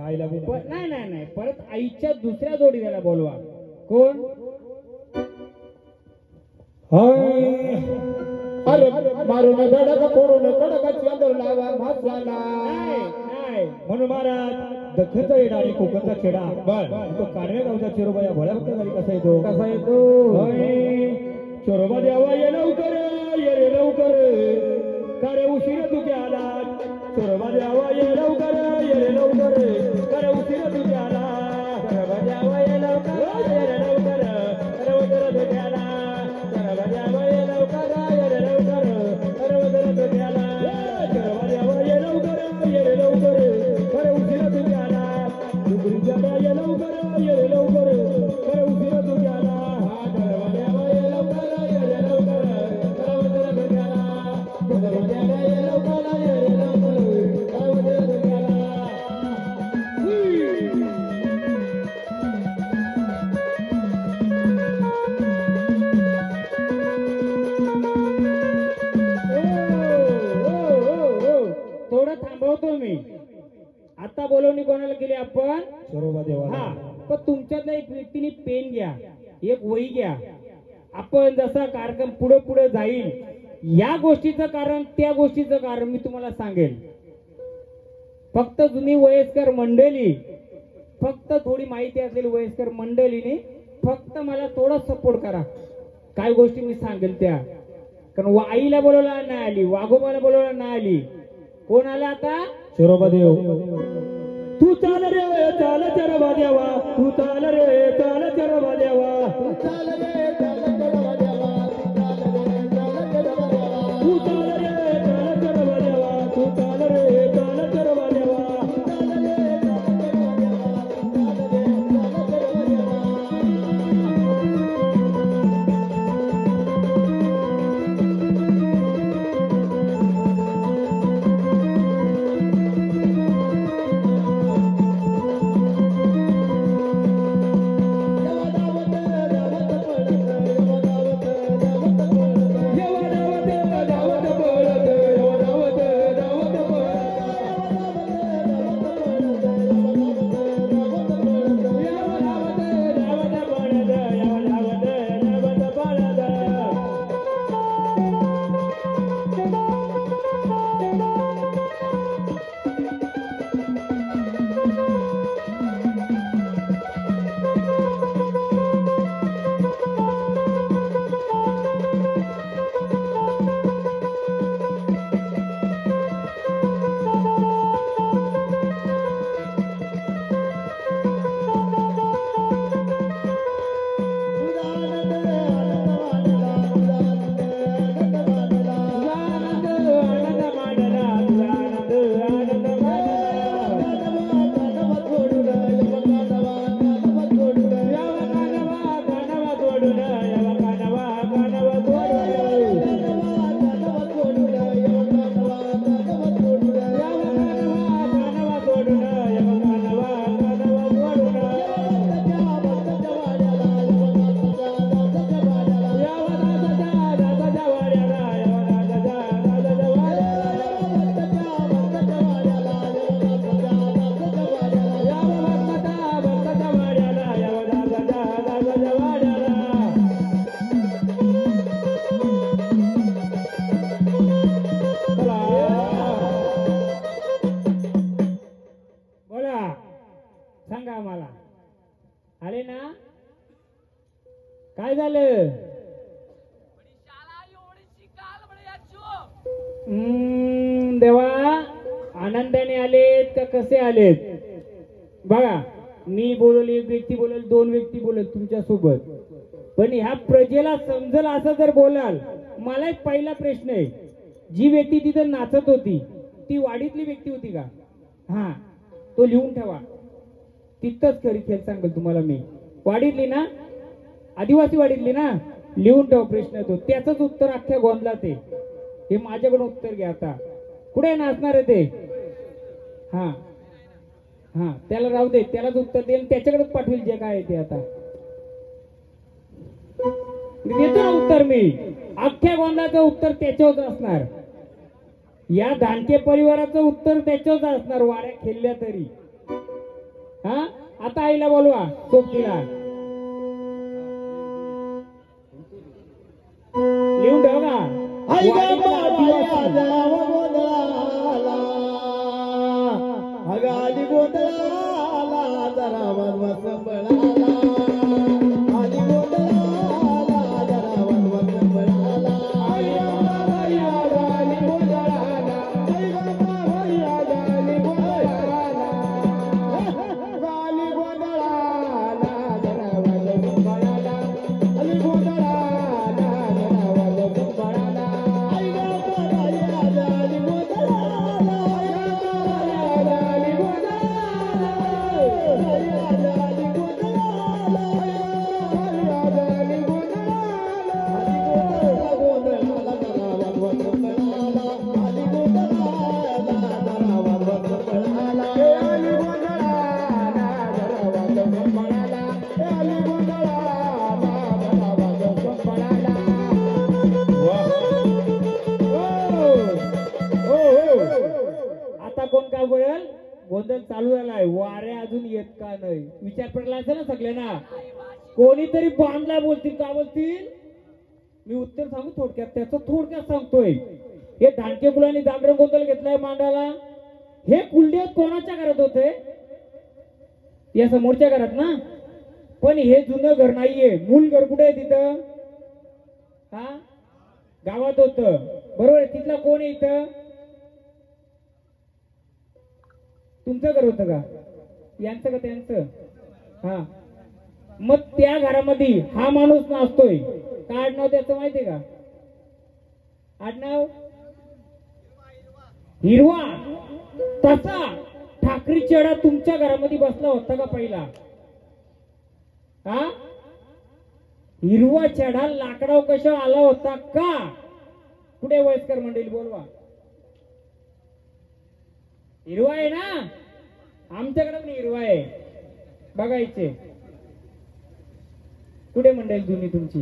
आईला नाही नाही नाही, परत आईच्या दुसऱ्या जोडीदाराला बोलवा. कोण? अरे मारून धडक फोडून कडक चंद्र लावा मासाला. नाही म्हणून महाराज दखचा येडा आणि कोकणचा खेडा तो कानवे गावचा चिरोबा या भोळ्या भक्त घरी कसा येतो? कसा येतो? चिरोबा द्यावा ये लवकर, ये रे लवकर, कारे उशीर तू आला. चिरोबा द्यावा ये लवकर, ये रे लवकर, कारे उशीर तू आला. चिरोबा द्यावा ये लवकर, ये रे लवकर, कारे उशीर तू आला. चिरोबा द्यावा ये लवकर, ये रे लवकर, कारे उशीर तू आला. चिरोबा द्यावा ये लवकर, ये रे लवकर, कारे उशीर तू आला. डुगरी जागा ये लवकर, ये रे लवकर, कारे उशीर तू आला. चिरोबा द्यावा ये लवकर, ये रे लवकर, कारे उशीर तू आला. चिरोबा द्यावा ये लवकर, ये रे लवकर, कारे उशीर तू आला. थोडं थांबवतो मी. आता बोलवणी कोणाला केली आपण? चिरोबा देवाला. हा, पण तुमच्यातल्या एक व्यक्तीने पेन घ्या, एक वही घ्या. आपण जसा कार्यक्रम पुढे पुढे जाईल, या गोष्टीचं कारण त्या गोष्टीचं कारण मी तुम्हाला सांगेल. फक्त जुनी वयस्कर मंडळी, फक्त थोडी माहिती असलेली वयस्कर मंडळीने फक्त मला थोडा सपोर्ट करा. काय गोष्टी मी सांगेल त्या. कारण आईला बोलवला नाही आली, वाघोबाला बोलवला नाही आली. कोण आला आता? चिरोबा देव. तू चाल रे चाल चिरोबा देवा, तू चाल रे चाल चिरोबा देवा, तू चाल रे चाल चिरोबा देवा, तू चाल रे चाल चिरोबा देवा, तू चाल रे चाल चिरोबा देवा. काय झालं? देवा, आनंदाने आलेत का कसे आलेत? बघा, मी बोलवली, एक व्यक्ती बोलेल, दोन व्यक्ती बोलेल तुमच्या सोबत, पण ह्या प्रजेला समजल असं जर बोलाल. मला एक पहिला प्रश्न आहे, जी व्यक्ती तिथे नाचत होती ती वाडीतली व्यक्ती होती का? हा, तो लिहून ठेवा. तिथंच खरी खेळ सांगेल तुम्हाला मी. वाडीतली ना, आदिवासी वाडीतली ना, लिहून ठेवा प्रश्न तो. त्याचंच उत्तर अख्ख्या गोंधळात आहे. हे माझ्याकडून उत्तर घ्या. आता कुठे नाचणार आहे ते? हा हा, त्याला राहू दे, त्यालाच उत्तर देईल, त्याच्याकडेच पाठवेल जे काय आहे ते. आता देतो ना उत्तर मी. अख्ख्या गोंधळाचं उत्तर त्याच्यावर असणार. या धानके परिवाराचं उत्तर त्याच्यावर असणार, वाड्या खेळल्या तरी. हा आता आईला बोलवा सोबतीला लिहून ठेव का आई गा वाडीला बाबाया आदिवासी. जाव गोंधळाला आली गोंधळाला जरा वनवा संबळाला आली गोंधळाला जरा वनवा संबळाला आई गा बाबाया आली गोंधळाला आई गा बाबाया आली गोंधळाला आली गोंधळाला जरा वनवा संबळाला आली गोंधळाला जरा वनवा संबळाला आई गा बाबाया आली गोंधळाला आई गा बाबाया आली गोंधळाला आई आली गोंधळाला आई आली गोंधळाला गोंधळाला जरा वनवा संबळाला आली गोंधळाला जरा वनवा संबळाला आली गोंधळाला जरा वनवा संबळाला आली गोंधळाला जरा वनवा संबळाला आता कोण काय बोलेल गोंधळ चालू झालाय वारे अजून येत का नाही विचार पडला असेल ना सगळ्यांना कोणीतरी बांधला बोलतील का बोलतील मी उत्तर सांगू थोडक्यात त्याचं थोडक्यात सांगतोय हे धानके मुलांनी जागरण गोंधळ घेतलाय मांडाला हे कुलदेव कोणाच्या घरात होते या समोरच्या घरात ना पण हे जुनं घर नाहीये मूल घर कुठे आहे तिथं हा गावात होत बरोबर आहे तिथला कोण आहे इथं तुमचं घर होतं का यांचं का त्यांचं हा मग त्या घरामध्ये हा माणूस नाचतोय काय आडनाव त्याचं माहितीये का आडनाव हिरवा तसा ठाकरी चेडा तुमच्या घरामध्ये बसला होता का पहिला हा हिरवा चेडा लाकडाव कशा आला होता का कुठे वयस्कर मंडळी बोलवा हिरवा आहे ना आमच्याकडे पण हिरवा आहे बघायचे कुठे मंडळी जुनी तुमची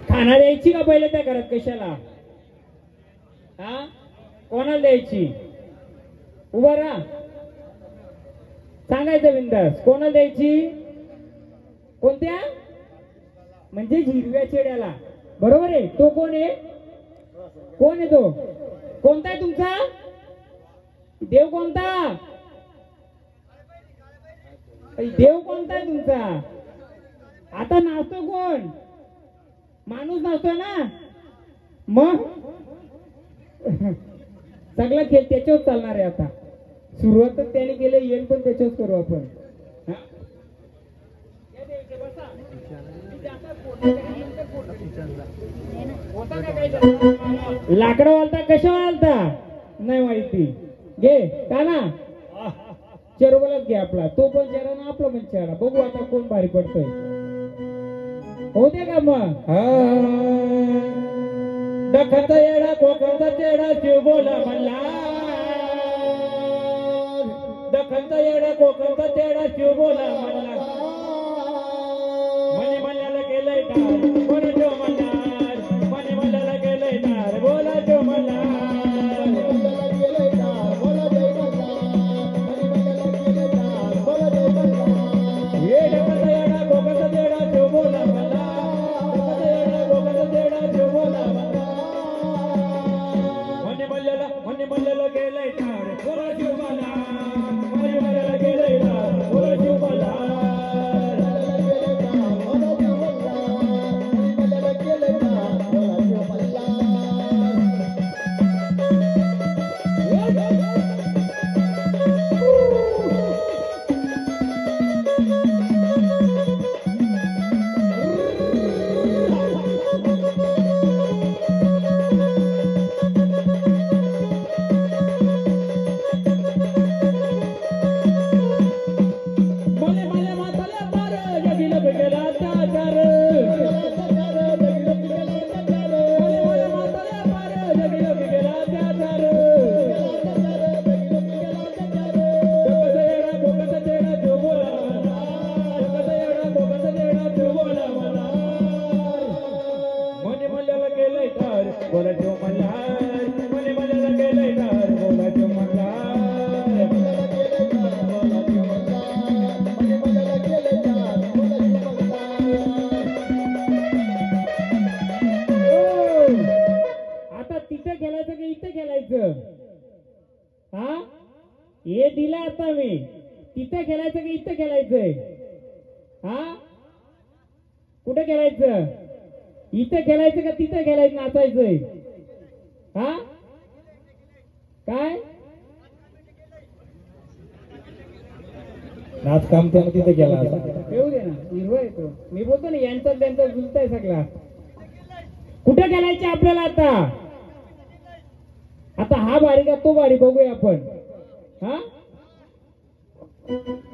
खाना द्यायची का पहिले त्या घरात कशाला हा कोणाला द्यायची उभा राहा सांगायचं बिंदास कोणाला द्यायची कोणत्या म्हणजे हिरव्या चेड्याला बरोबर आहे तो कोण आहे तो कोणता आहे तुमचा देव कोणता देव कोणता आहे तुमचा आता नाचतो कोण माणूस नाचतोय ना मग सगळा खेळ त्याच्यावर चालणार आहे आता सुरुवातच त्याने केलं येण पण त्याच्यावर करू आपण हा? लाकडं वालता कशा वालता नाही माहिती घे का ना चेरोबलाच घे आपला तो पण चेहरा ना आपला पण चेहरा बघू आता कोण भारी पडतोय होते का मग दखता येडा कोकणचा चेडा शिव बोला म्हणला दखता येडा कोकणचा चेडा शिव बोला म्हणला म्हणे मल्याला गेलंय टार बोला जो म्हणणार म्हणे मल्याला गेलंय टार बोला जो म्हणणार ये दखता येडा कोकणचा चेडा शिव बोला म्हणला दखता येडा कोकणचा चेडा शिव बोला म्हणला म्हणे मल्याला गेलंय टार बोला जो म्हणणार म्हणे मल्याला गेलंय टार बोला जो म्हणणार कुठे खेळायचं की इथं खेळायचंय? हा, कुठे खेळायचं? इथं खेळायचं का तिथं खेळायचं, नाचायचंय? हा, काय नाच काम त्यानं तिथे केला येऊ दे ना, हिरवा येतो. मी बोलतो ना, यांचा त्यांचा जुलताय सगळा. कुठे खेळायचे आपल्याला आता? आता हा भारी का तो भारी बघूया आपण. हा,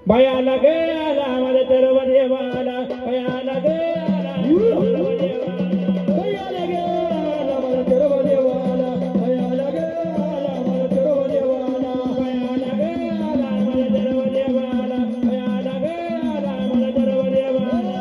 बयाला गे आला माझ्या दरबार देवाला, बयाला गे आला दरबार देवाला, बयाला गे आला माझ्या दरबार देवाला, बयाला गे आला माझ्या दरबार देवाला, बयाला गे आला माझ्या दरबार देवाला, बयाला गे आला माझ्या दरबार देवाला,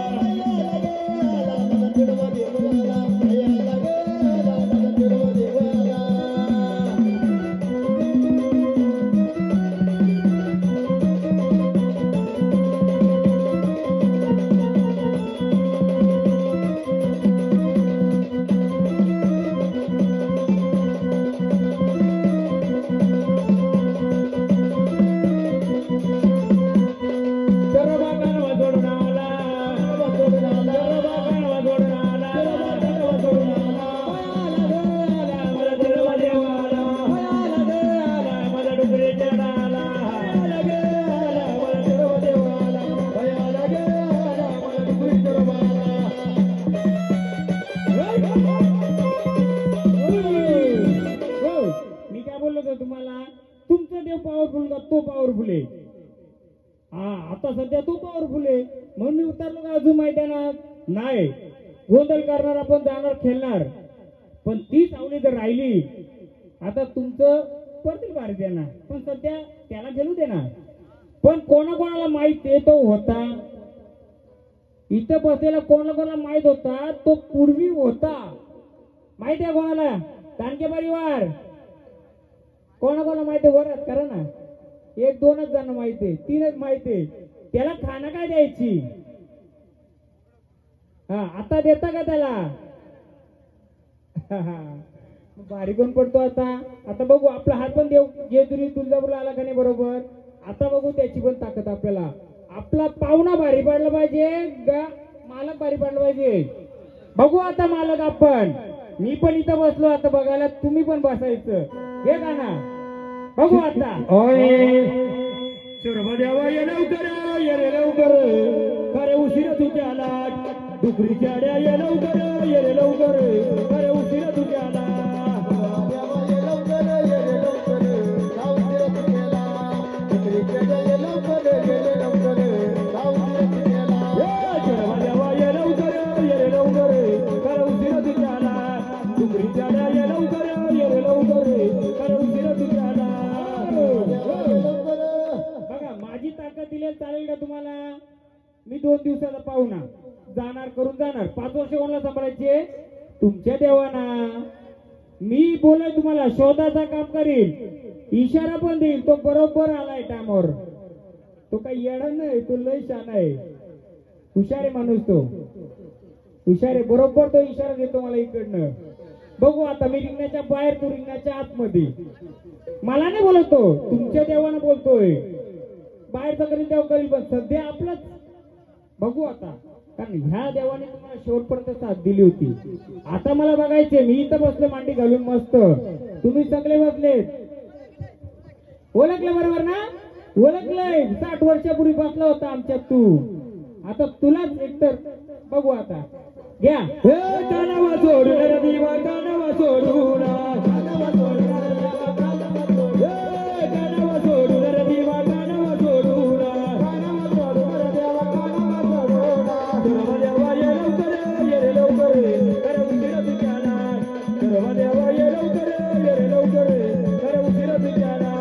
मी काय बोललो होतो तुम्हाला? तुमचा देव पॉवरफुल का तो पॉवरफुल आहे? हा, आता सध्या तो पॉवरफुल आहे म्हणून मी उतरलो का अजून मैदानात नाही. गोंधळ करणार, आपण जाणार खेळणार, पण ती सावली जर राहिली आता तुमचं पडतील भारी देणार, पण सध्या त्याला गेलू देणार. पण कोणाकोणाला माहित आहे तो होता इथं बसलेला, कोणाकोणाला माहित होता तो पूर्वी होता? माहिती आहे कोणाला? दानके परिवार कोणाकोणाला माहिती आहे? वरात करा ना, एक दोनच जण माहिती आहे, तीनच माहिती आहे. त्याला खाणं काय द्यायची? हा, आता देता का त्याला? भारी कोण पडतो आता? आता बघू, आपला हात पण देव जेजुरी तुळजापूरला आला का नाही बरोबर. आता बघू त्याची पण ताकद आपल्याला. आपला पाहुणा भारी पडला पाहिजे का मालक भारी पडला पाहिजे? बघू आता मालक आपण. मी पण इथं बसलो आता बघायला, तुम्ही पण बसायचं. हे का ना, बघू आता. देवा ये लवकर, ये रे लवकर, खरे उशीर तुझ्या आला, डुकरीच्या आड्या ये लवकर, ये रे लवकर, खरे उशीर तुझ्या आला. बघा, माझी ताकद दिली चालेल का तुम्हाला? मी 2 दिवसाचा पाहुणा, जाणार करून जाणार. 5 वर्ष कोणाला सांभाळायचे? तुमच्या देवाना. मी बोलाय तुम्हाला, शोधाचा काम करील, इशारा पण देईल. तो बरोबर आलाय टायमावर. तो काही येडा नाही, तो लय शान आहे, हुशार आहे माणूस तो, हुशार आहे. बरोबर तो इशारा देतो मला इकडनं. बघू आता, मी रिंगणाच्या बाहेर, तो रिंगणाच्या आतमध्ये. मला नाही बोलतो, तुमच्या देवानं बोलतोय. बाहेरचा करील देव करील, पण सध्या आपलंच बघू आता. कारण ह्या देवाने तुम्हाला शेवटपर्यंत साथ दिली होती. आता मला बघायचे, मी इथं बसलो मांडी घालून मस्त, तुम्ही सगळे बसलेत. ओळखलं बरोबर ना? ओळखलंय. 60 वर्षापूर्वी बसला होता आमच्यात तू. आता तुलाच एकतर बघू आता. घ्या. कानावा सोडून रे दिवा, कानावा सोडून, कानावा सोडून रे दिवा, कानावा सोडून, देवा ये लवकर, ये रे लवकर, खरे उशीर तुझ्या आला. देवा ये लवकर, ये रे लवकर, खरे उशीर तुझ्या आला.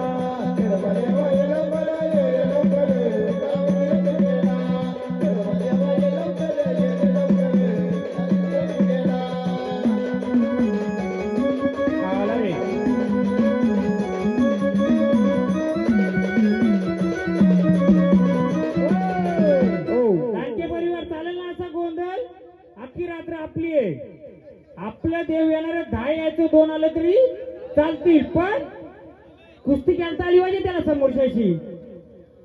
देवा ये लवकर, ये रे लवकर, खरे उशीर तुझ्या आला. देवा ये लवकर, ये रे लवकर. आला रे. लाडके परिवार चालेल ना असा गोंधळ? अख्खी रात्र आपली आहे. आपलं देव येणार 10 यायचं, 2 आलं तरी चालतील, पण कुस्ती खेळता आली पाहिजे त्याला समोरच्याशी.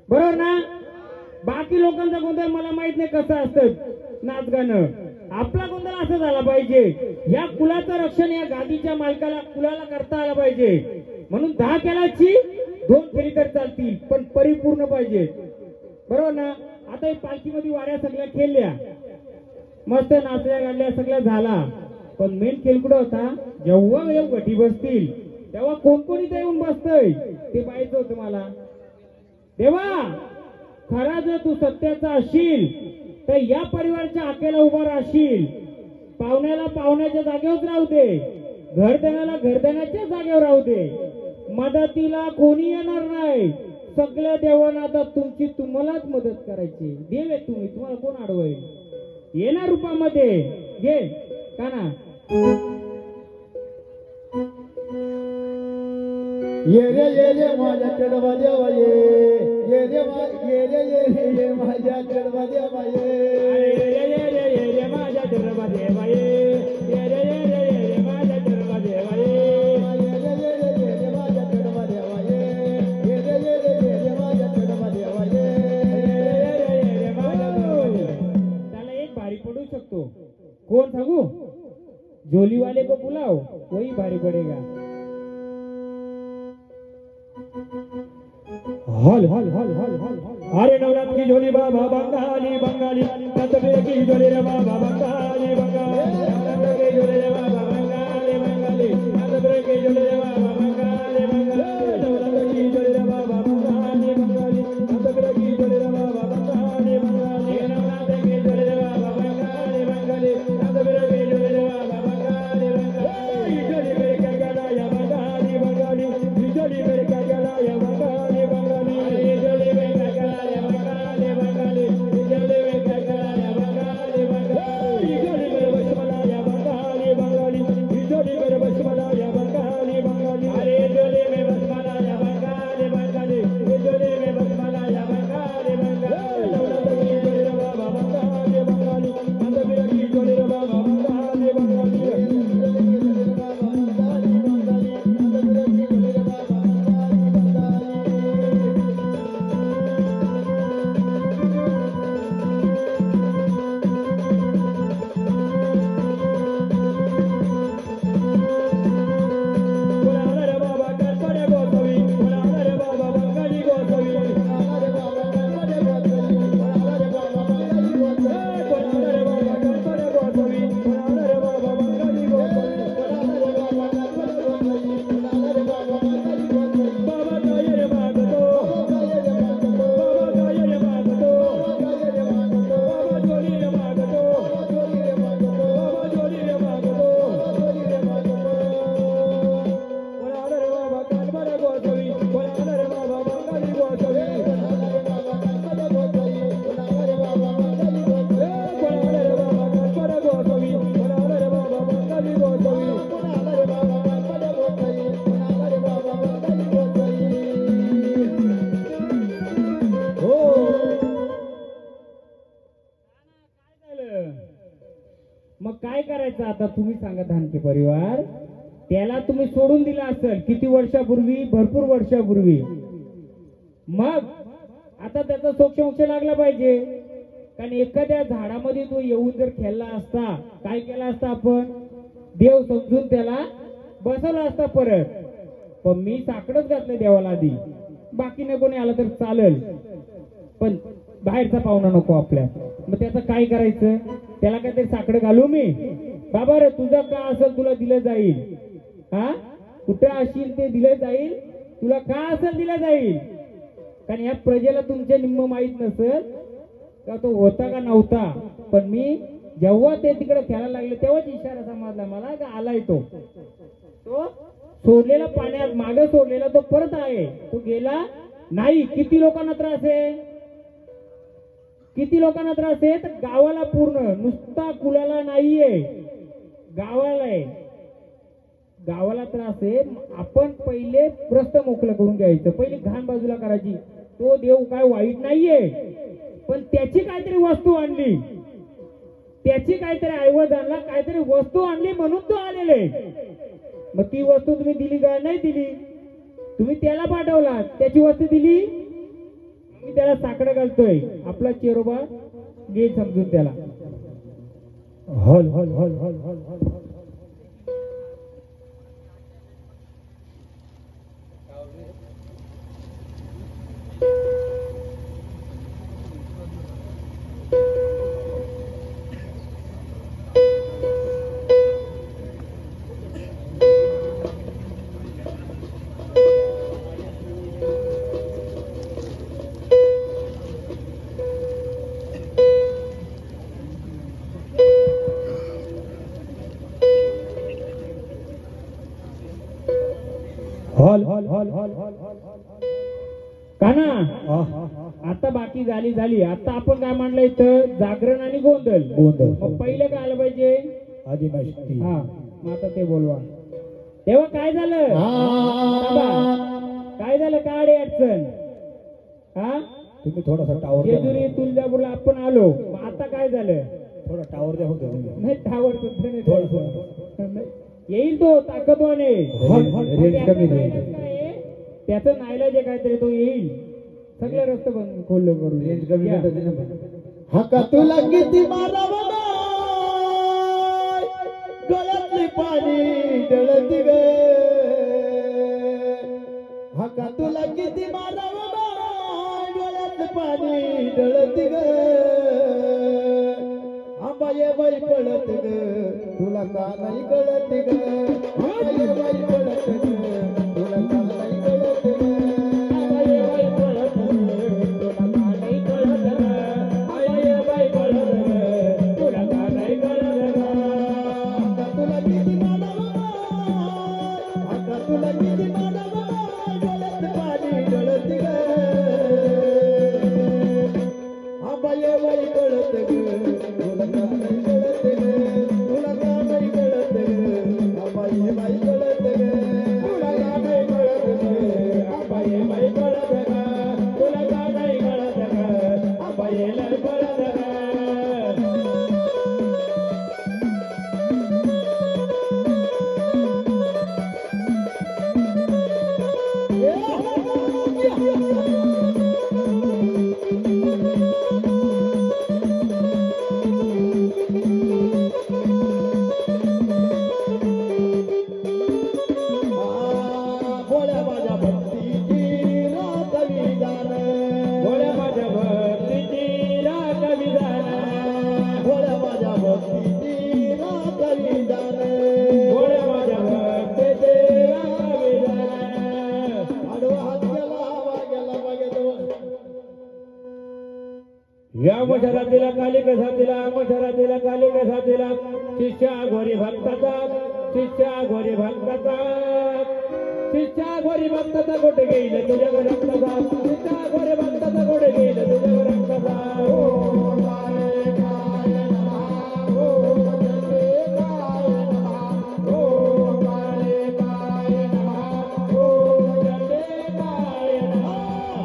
बरोबर ना? बाकी लोकांचा गोंधळ मला माहित नाही कसं असतं नाच गाणं. आपला गोंधळ असं झाला पाहिजे, या कुलाचं रक्षण या गादीच्या मालकाला कुलाला करता आलं पाहिजे. म्हणून 10 केलाची 2 फेरी तर चालतील, पण परिपूर्ण पाहिजे. बरोबर ना? आता ही पालखीमध्ये वाऱ्या सगळ्या खेळल्या, मस्त नाचल्या गाडल्या सगळ्या झाला, पण मेन खेळ कुठं होता? जेव्हा येऊ गटी बसतील तेव्हा कोण कोणी इथं येऊन बसतय ते पाहायचं होतं मला. तेव्हा खरा जर तू सत्याचा असशील तर या परिवाराच्या आकेला उभा राहशील. पाहुण्याला पाहुण्याच्या जागेवर राहू दे, घरधनाला घरधनाच्या जागेवर राहू दे. मदतीला कोणी येणार नाही, सगळ्या देवांना आता तुमची तुम्हालाच मदत करायची. देव आहे तुम्ही, तुम्हाला कोण अडवईल? येणार रूपामध्ये घे का ना. ये रे माझ्या चढवा देवा ये रे माझ्या चढवा देवा ये माझ्या चढवा देवा ये माझ्या चढवा देवा ये माझ्या चढवा देवा ये माझ्या चढवा देवा ये. त्याला एक भारी पडू शकतो. कोण सांगू? झोलीवाले को बुलाओ, वही भारी पडेगा. Hall hall hall hall hall अरे नवरात की झोली बाबा बंगाली बंगाली ततबे की झोली रे बाबा बंगाली बंगाली ततबे की झोली रे बाबा बंगाली बंगाली ततबे की झोली रे बाबा बंगाली बंगाली नवरात की झोली रे बाबा बंगाली बंगाली ततबे की झोली रे बाबा बंगाली बंगाली नवरात की झोली रे बाबा बंगाली बंगाली ततबे की झोली रे बाबा बंगाली बंगाली झोली मेरे का गला या बंगाली बंगाली झोली मेरे का गला या बंगाली बंगाली मग काय करायचं आता तुम्ही सांगा. धानके परिवार त्याला तुम्ही सोडून दिला असेल किती वर्षापूर्वी? भरपूर वर्षापूर्वी. मग आता त्याचा सोक्षमोक्ष लागला पाहिजे. कारण एखाद्या झाडामध्ये तो येऊन जर खेळला असता, काय केला असता आपण? देव समजून त्याला बसवला असता परत. पण मी साकडच घातलं देवाला आधी, बाकी नाही कोणी आलं तर चालेल, पण बाहेरचा पाहुणा नको आपल्या. मग त्याचं काय करायचं? त्याला काहीतरी साकडं घालू मी? बाबा रे तुझं का असेल तुला दिलं जाईल. हा कुठे असशील ते दिलं जाईल, तुला का असेल दिलं जाईल. कारण या प्रजेला तुमच्या निम्म माहित नसेल का तो होता का नव्हता. पण मी जेव्हा ते तिकडे खेळायला लागले तेव्हाच इशारा समजला मला का आलाय तो सोडलेला पाण्यात मागे सोडलेला तो परत आहे, तो गेला नाही. किती लोकांना त्रास आहे? किती लोकांना त्रास आहे? तर गावाला पूर्ण, नुसता कुलाला नाहीये, गावाला आहे. गावाला त्रास आहे. आपण पहिले प्रस्थ मोकळं करून घ्यायचं, पहिले घाण बाजूला करायची. तो देव काय वाईट नाहीये, पण त्याची काहीतरी वस्तू आणली, त्याची काहीतरी ऐवज आणला, काहीतरी वस्तू आणली म्हणून तो आलेले. मग ती वस्तू तुम्ही दिली का? नाही दिली. तुम्ही त्याला पाठवला, त्याची वस्तू दिली मी त्याला साकडं घालतोय, आपला चेरोबा घे समजून त्याला. हल हल हल हल हल हल हल हल हल हल हल हल काना हल आता बाकी झाली. आता आपण काय म्हणलं इथं जागरण आणि गोंधळ. गोंधळ. मग पहिलं काय आलं पाहिजे? आदिनाशक्ती. हा, मग आता ते बोलवा. तेव्हा काय झालं बाबा? काय झालं? काय अडचण? हा, तुम्ही थोडासा टावर द्या. जेजुरी तुळजापूरला आपण आलो, मग आता काय झालं? थोडा टावर द्या होतं. नाही टावर सुद्धा नाही थोडं, द्यायचं. नाही. येईल तो ताकदवाने. हल, हल, रेंज त्याचं कमी दे. नाईलाज काय आहे? त्याचं नाईलाज आहे काहीतरी, तो येईल. सगळे रस्ते बंद खोलले करून रेंज कमी या. भेटत नाही ना. हका तुला किती मारावं गळ्यातले पाणी डळती ग. हका तुला किती मारावं डोळ्यातले पाणी डळती ग. आंबाये बाई पळत ग, तुला का नाही कळत ग. आंबाये बाई पळत ग, तुला का नाही कळत ग. आंबाये बाई पळत ग, तुला का नाही कळत ग. आंबाये बाई पळत ग, तुला का नाही कळत ग. आता तुला किती मारावं, आता तुला किती मारावं डोळ्यात पाणी गळत ग. आंबाये बाई पळत ग, तुला का नाही कळत ग. तुला का नाही कळत ग. आंबाये बाई पळत ग, तुला का नाही कळत ग. आंबाये बाई पळत ग, तुला का नाही कळत ग. आंबाये लय पळत ग. भोळ्या माझ्या भक्तीची रात विधान, भोळ्या माझ्या भक्तीची रात विधान, भोळ्या माझ्या भक्तीची रात विधान, भोळ्या माझ्या भक्तीची रात विधान. आडवा हात गेला वाग्याला या मशरातीला काली कसा दिला, मशरातीला काली कसा दिला. शिष्या घोरी भक्ताचा, शिष्या घोरी भक्ताचा, शिष्या घोरी भक्ताचा गोटे घेईल तुझ्या रक्ताचा. शिष्या घोरी भक्ताचा गोटे घेईल तुझ्या रक्ताचा. ओ काळे काय नमः, ओ जले काय नमः, ओ काळे काय नमः, ओ जले काय नमः.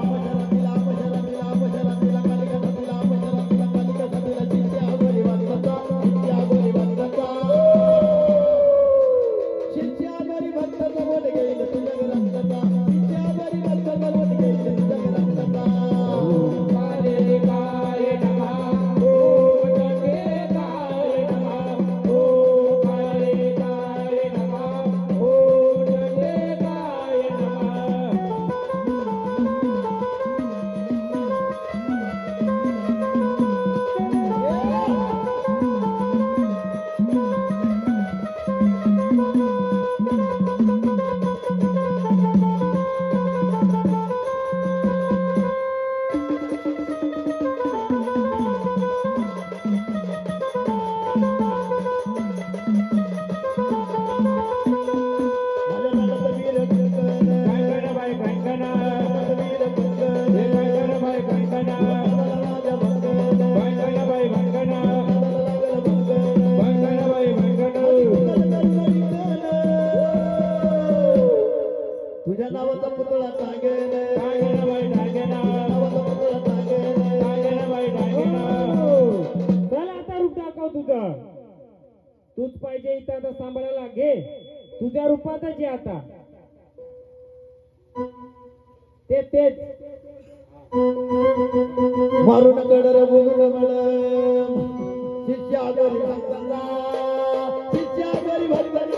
मशरातीला मशरातीला मशरातीला कालिका सतीला मशरातीला कालिका सतीला शिष्या घोरी भक्ताचा, शिष्या घोरी भक्ताचा. शिष्या घरी भक्ताचा बोट घेईल तुझ्या रक्ताचा. शिष्या घरी भक्ताचा बोट घेईल तुझ्या रक्ताचा. काळे काय नमः, ओ जले काय नमः, ओ काळे काय नमः, ओ जले काय नमः. माझ्या नादात वीर कंकण, कंकण बाई कंकण, वीर कंकण, हे कंकण बाई कंकण, माझ्या भंकण, कंकण बाई कंकण, लागलं भंकण. कंकण बाई कंकण. तुझ्या नावाचा पुतळा टांगेन, टांगण बाई टांगण, नावाचा पुतळा टांगेन. टांगण बाई टांगण. चल आता रूप दाखव तुझं. तूच पाहिजे इथं आता सांभाळायला. घे तुझ्या रूपातच आहे आता. तेच मारून कडर बघून मळम शिष्या घरी भक्तांचा शिष्या घरी भरी भरी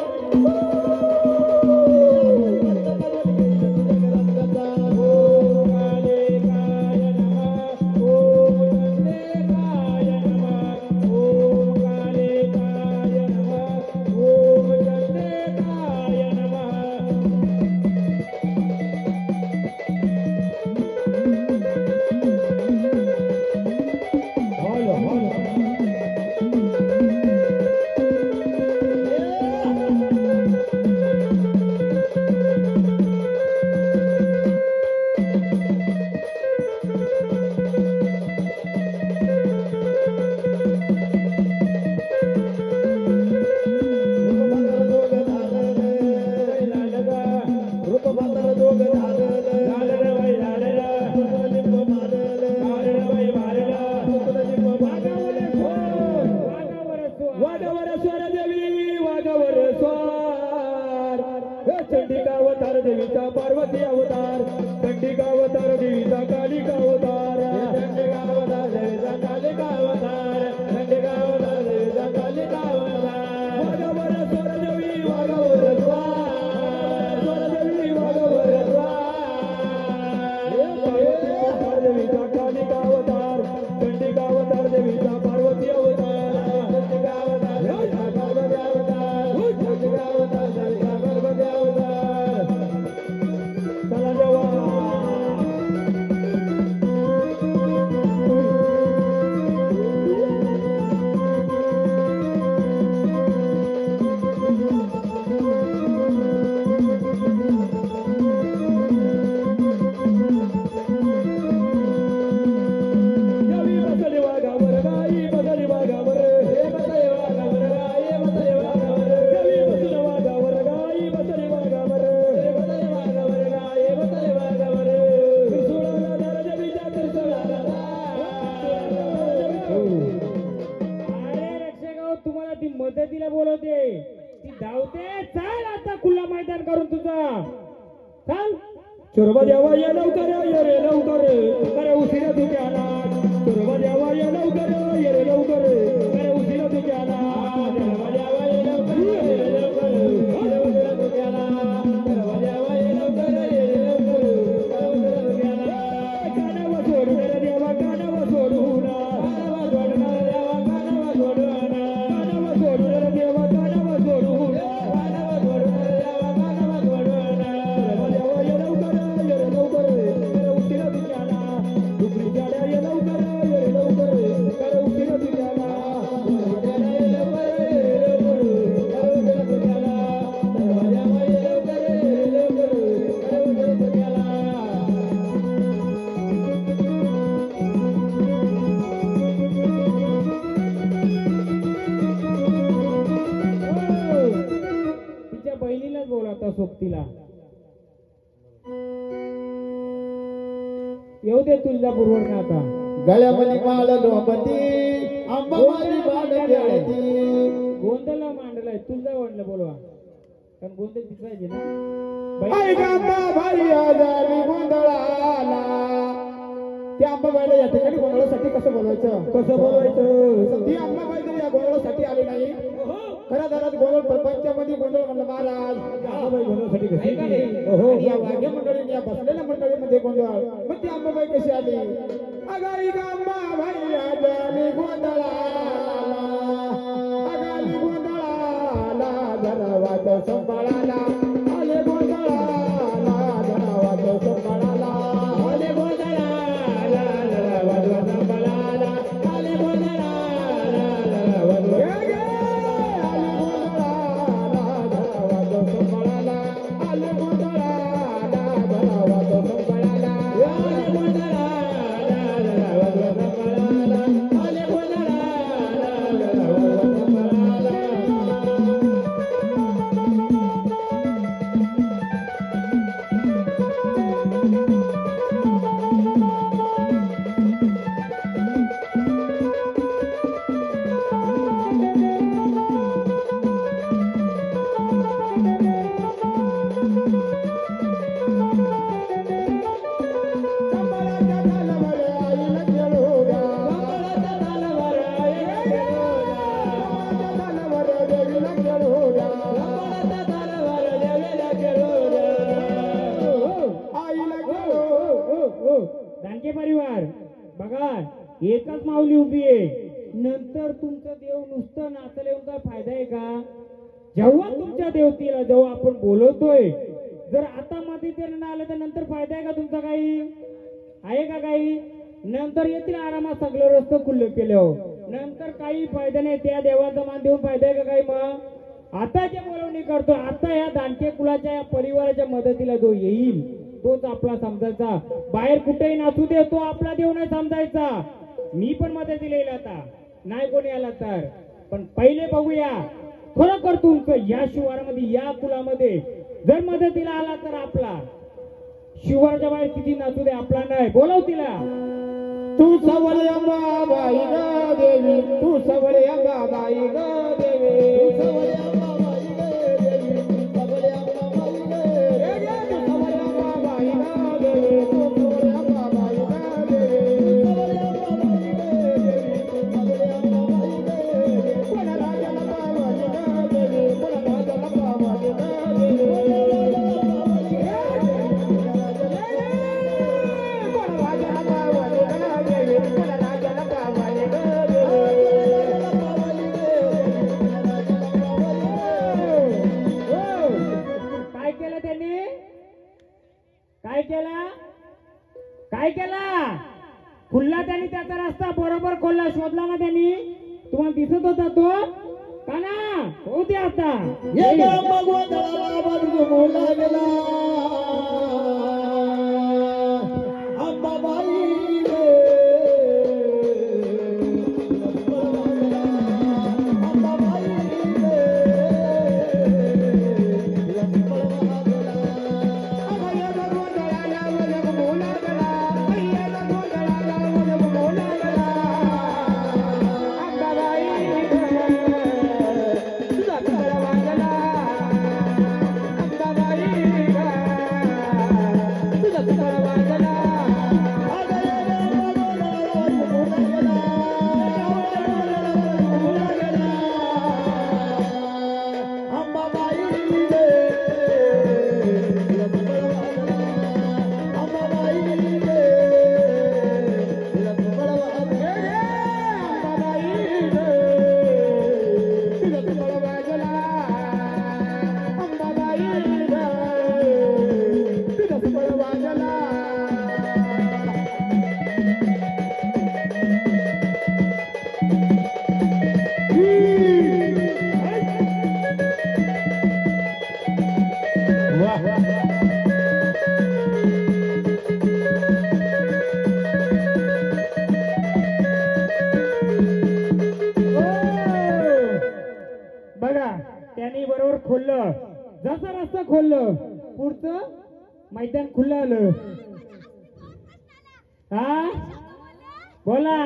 चंडिकावतार देवीचा पार्वती अवतार चंडिकावतार देवीचा कालिका अवतार चंडिकावतार देवीचा कालिका अवतार चंडिकावतार देवीचा कालिका अवतार वाघावर स्वरदेवी वाघावर स्वार स्वरदेवी वाघावर स्वार पार्वती देवीचा कालिका अवतार चंडिकावतार देवीचा पार्वती अवतार चंडिकावतार देवीचा पार्वती अवतार चंडिकावतार देवीचा पार्वती अवतार चला देवा देवी बसली वाघावर गाई बसली वाघावर हे बसले वाघावर गाई बसले वाघावर देवी बसली वाघावर गाई बसली वाघावर हे बसले वाघावर गाई बसले वाघावर त्रिशूळाला धर देवीच्या त्रिशूळाला अरे रक्षक तुम्हाला ती मदतीला बोलवते ती धावते चाल आता खुला मैदान करून तुझा चाल चोरबा द्यावा ये लवकर ये रे लवकर अरे उशिरा तू आला चोरबा द्यावा ये लवकर ये रे लवकर अरे उशिरा तू आला चोरबा द्यावा ये लवकर ये रे लवकर अरे उशिरा तू आला चोरबा द्यावा ये लवकर ये रे लवकर अरे उशिरा तू आला कानावा सोडून रे देवा कानावा सोडून कानावा सोडून रे देवा कानावा सोडून कानावा सोडून रे देवा कानावा सोडून कानावा सोडून रे देवा कानावा सोडून चोरबा द्यावा ये लवकर ये रे लवकर अरे उशिरा तू आला डुकरी जाड्या ये लवकर ये रे लवकर अरे उशिरा तू आला तिच्या बहिणीलाच बोलावता सोबतीला येऊ दे तुळजापूरवर ना आता गळ्यामध्ये माळ लोंबती अंबाबाई बाण खेळती गोंधळला मांडलाय तुळजा वाढलं बोलवा कारण गोंधळ दिसायचे ना आई अंबाबाई आजारी गोंधळाला त्या अंबाबाईला या ठिकाणी गोंधळासाठी कसं बोलायचं कसं बोलायचं ती अंबाबाई जर या गोंधळासाठी आली नाही खऱ्या दारात गोंधळ प्रपंचामध्ये गोंधळ म्हणलं महाराज अंबाबाई गोंधळासाठी कशी आहे का नाही? हो आणि या वाघ्य मंडळीने या बसलेल्या मंडळीमध्ये गोंधळ मग ती अंबाबाई कशी आली अगाई अंबाबाई आजारी गोंधळाला अगाई गोंधळाला जरा वाजव संभाळाला आले गोंधळाला जरा वाजव संभाळाला आले गोंधळाला जरा वाजव संभाळाला आले गोंधळाला जरा वाजव आले गोंधळाला जरा वाजव संभाळाला आले गोंधळाला जरा वाजव संभाळाला आले गोंधळाला जरा वाजव संभाळाला आले गोंधळाला जरा वाजव संभाळाला एकच माऊली उभी आहे, नंतर तुमचं देव नुसतं नाचलं येऊन काय फायदा आहे का? जेव्हा तुमच्या देवतीला जेव्हा आपण बोलवतोय, जर आता मदतीला आलं तर नंतर फायदा आहे का तुमचा? काही आहे का? काही नंतर येतील आरामात सगळं रस्ते खुल्ले केले हो, नंतर काही फायदा नाही. त्या देवाचा मान देऊन फायदा आहे का काही? मग आता जे बोलवणी करतो, आता या दानके कुलाच्या या परिवाराच्या मदतीला जो येईल तोच आपला समजायचा. बाहेर कुठेही नाचू दे, तो आपला देव नाही समजायचा. मी पण मदतीला येईल आता, नाही कोणी आला तर. पण पहिले बघूया खरोखर तुमचं या शिवारामध्ये या कुलामध्ये जर मदतीला आला तर आपला शिवाराच्या बाहेर किती नाचू दे, आपला नाही. बोलव तिला. तू सवळे अंबाबाई ग देवी, तू सवळे अंबाबाई ग देवी, तू सवळे अंबाबाई ग देवी, तू सवळे अंबाबाई ग देवी, तू सवळे अंबाबाई ग देवी, तू सवळे अंबाबाई ग देवी, तू सवळे अंबाबाई ग देवी, तू सवळे अंबाबाई ग देवी, कोणा राजाला पावाली ग देवी, कोणा राजाला पावाली ग देवी, काय केलं त्यांनी? काय केला? काय केला? खुल्ला त्यांनी त्याचा रस्ता बरोबर खोलला, शोधला ना त्यांनी. तुम्हाला दिसत होता तो का ना? हो ते आता ये भगवंताला बाजू बोला गेला अंबाबाई रे, अंबाबाई रे, अभय भगवंताला बाजू बोला गेला, अभय भगवंताला बाजू बोला गेला अंबाबाई बघा त्यांनी बरोबर खोललं, जसं रस्ता खोललं पुढचं मैदान खुलं आलं. हा बोला.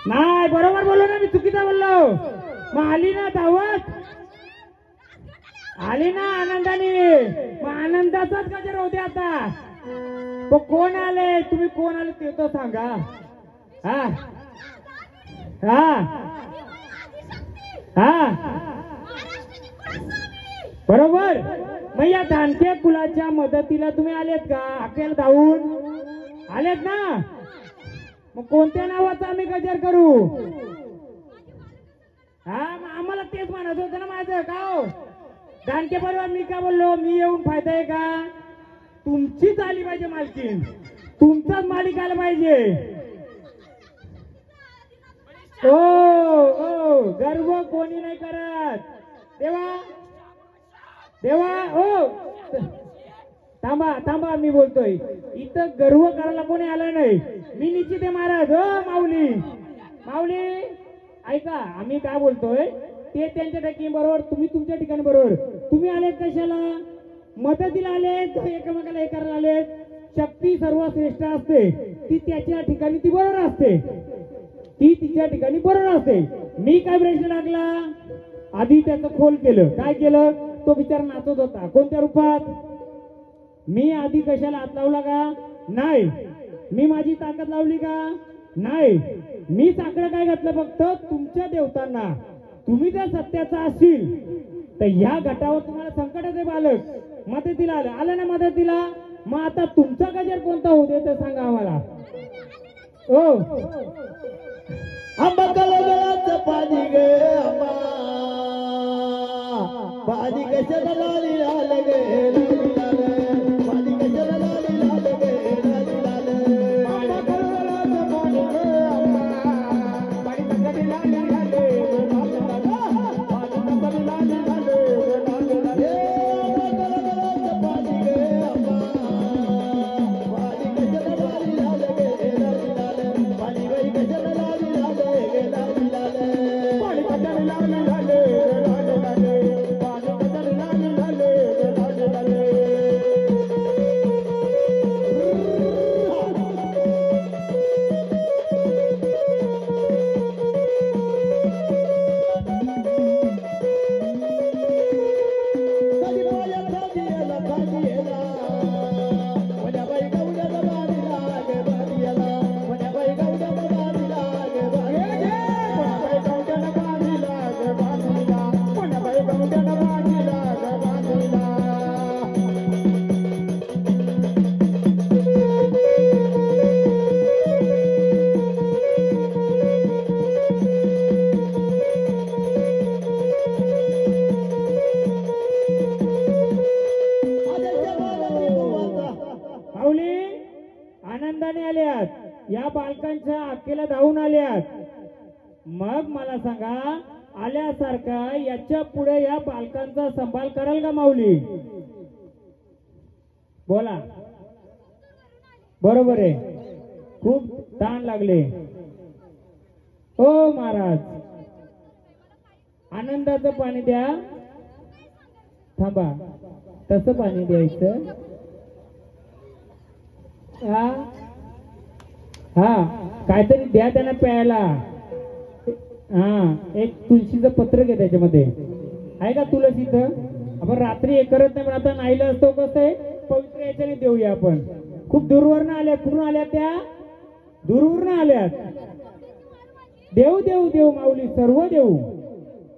नाही बरोबर बोललो ना मी, चुकीचा बोललो. मग आली ना दावत, आली ना आनंदाने, मग आनंदाचाच गजर होते आता. मग कोण आले, तुम्ही कोण आले ते तर सांगा. हा हा हा बरोबर. मग या धानके कुलाच्या मदतीला तुम्ही आलेत का? अखेर धावून आलेत ना. मग कोणत्या नावाचा आम्ही गजर करू? हा मग आम्हाला तेच म्हणत होतं ना माझं का हो. धानके बरोबर मी का बोललो? मी येऊन फायदा आहे का? तुमचीच आली पाहिजे मालकीन, तुमचाच मालिक आला पाहिजे. ओ ओ गर्व कोणी नाही करत. देवा देवा ओ थांबा थांबा, मी बोलतोय. इथं गर्व करायला कोणी आलं नाही. मी निश्चित आहे महाराज. हो माऊली माऊली ऐका, आम्ही काय बोलतोय ते त्यांच्या ठिकाणी बरोबर, तुम्ही तुमच्या ठिकाणी बरोबर. तुम्ही आलेत कशाला? मदतीला आलेत, एकमेकाला हे करायला आलेत. शक्ती सर्वश्रेष्ठ असते, ती त्याच्या ठिकाणी ती बरोबर असते, ती तिच्या ठिकाणी बरोबर असते. मी काय प्रश्न लागला? आधी त्याचं खोल केलं. काय केलं? तो बिचारा नाचत होता. कोणत्या रूपात? मी आधी कशाला हात लावला का? नाही. मी माझी ताकद लावली का? नाही. मी साकडं काय घातलं? फक्त तुमच्या देवतांना. तुम्ही जर सत्याचा असतील तर ह्या गटावर तुम्हाला संकटाचे बालक मदतीला आलं. आलं ना मदतीला? मग आता तुमचा गजर कोणता होऊ दे तर सांगा आम्हाला. हो आंबा कलगलाचं पाणी ग आंबा पाणी कशाला लाली लाल ग लाली लाल पाणी कशाला लाली लाल ग लाली लाल आंबा कलगलाचं पाणी ग आंबा पाणी कशाला लाली लाल ग लाली लाल पाणी कशाला लाली लाल ग लाली लाल आंबा कलगलाचं पाणी ग आंबा पाणी कशाला लाली लाल ग लाली लाल पाणी बाई कशाला लाली लाल ग लाली लाल पाणी कशाला लाली लाल ग लाली लाल पाणी कशाला लाली लाल ग लाली लाल कधी पाया खादियाला खादियाला वड्या बाई गवड्याला बारी लाग बारीला वड्या बाई गवड्याला बारी लाग बारीला वड्या बाई गवड्याला बारी लाग बारीला वड्या बाई गवड्याला बारी लाग बारीला आजच्या बाळाची बुवाचा माऊली आनंदाने आल्यात या बालकांच्या अक्केला धावून आल्यात. मग मला सांगा आल्यासारखा याच्या पुढे या बालकांचा सांभाळ कराल का माऊली? बोला. बरोबर आहे, खूप ताण लागले. हो महाराज, आनंदाचं पाणी द्या. थांबा, तसं पाणी द्यायचं. हा हा काहीतरी द्या त्यांना प्यायला. हा एक तुळशीचं पत्र घे, त्याच्यामध्ये आहे का तुळस इथं? आपण रात्री हे करत नाही, पण आता नाहीला असतो. कसं आहे, पवित्र याच्याने देऊया आपण. खूप दूरवरनं आल्या, कुठून आल्या त्या? दूरवरनं आल्यात. देऊ देऊ देऊ माऊली, सर्व देऊ.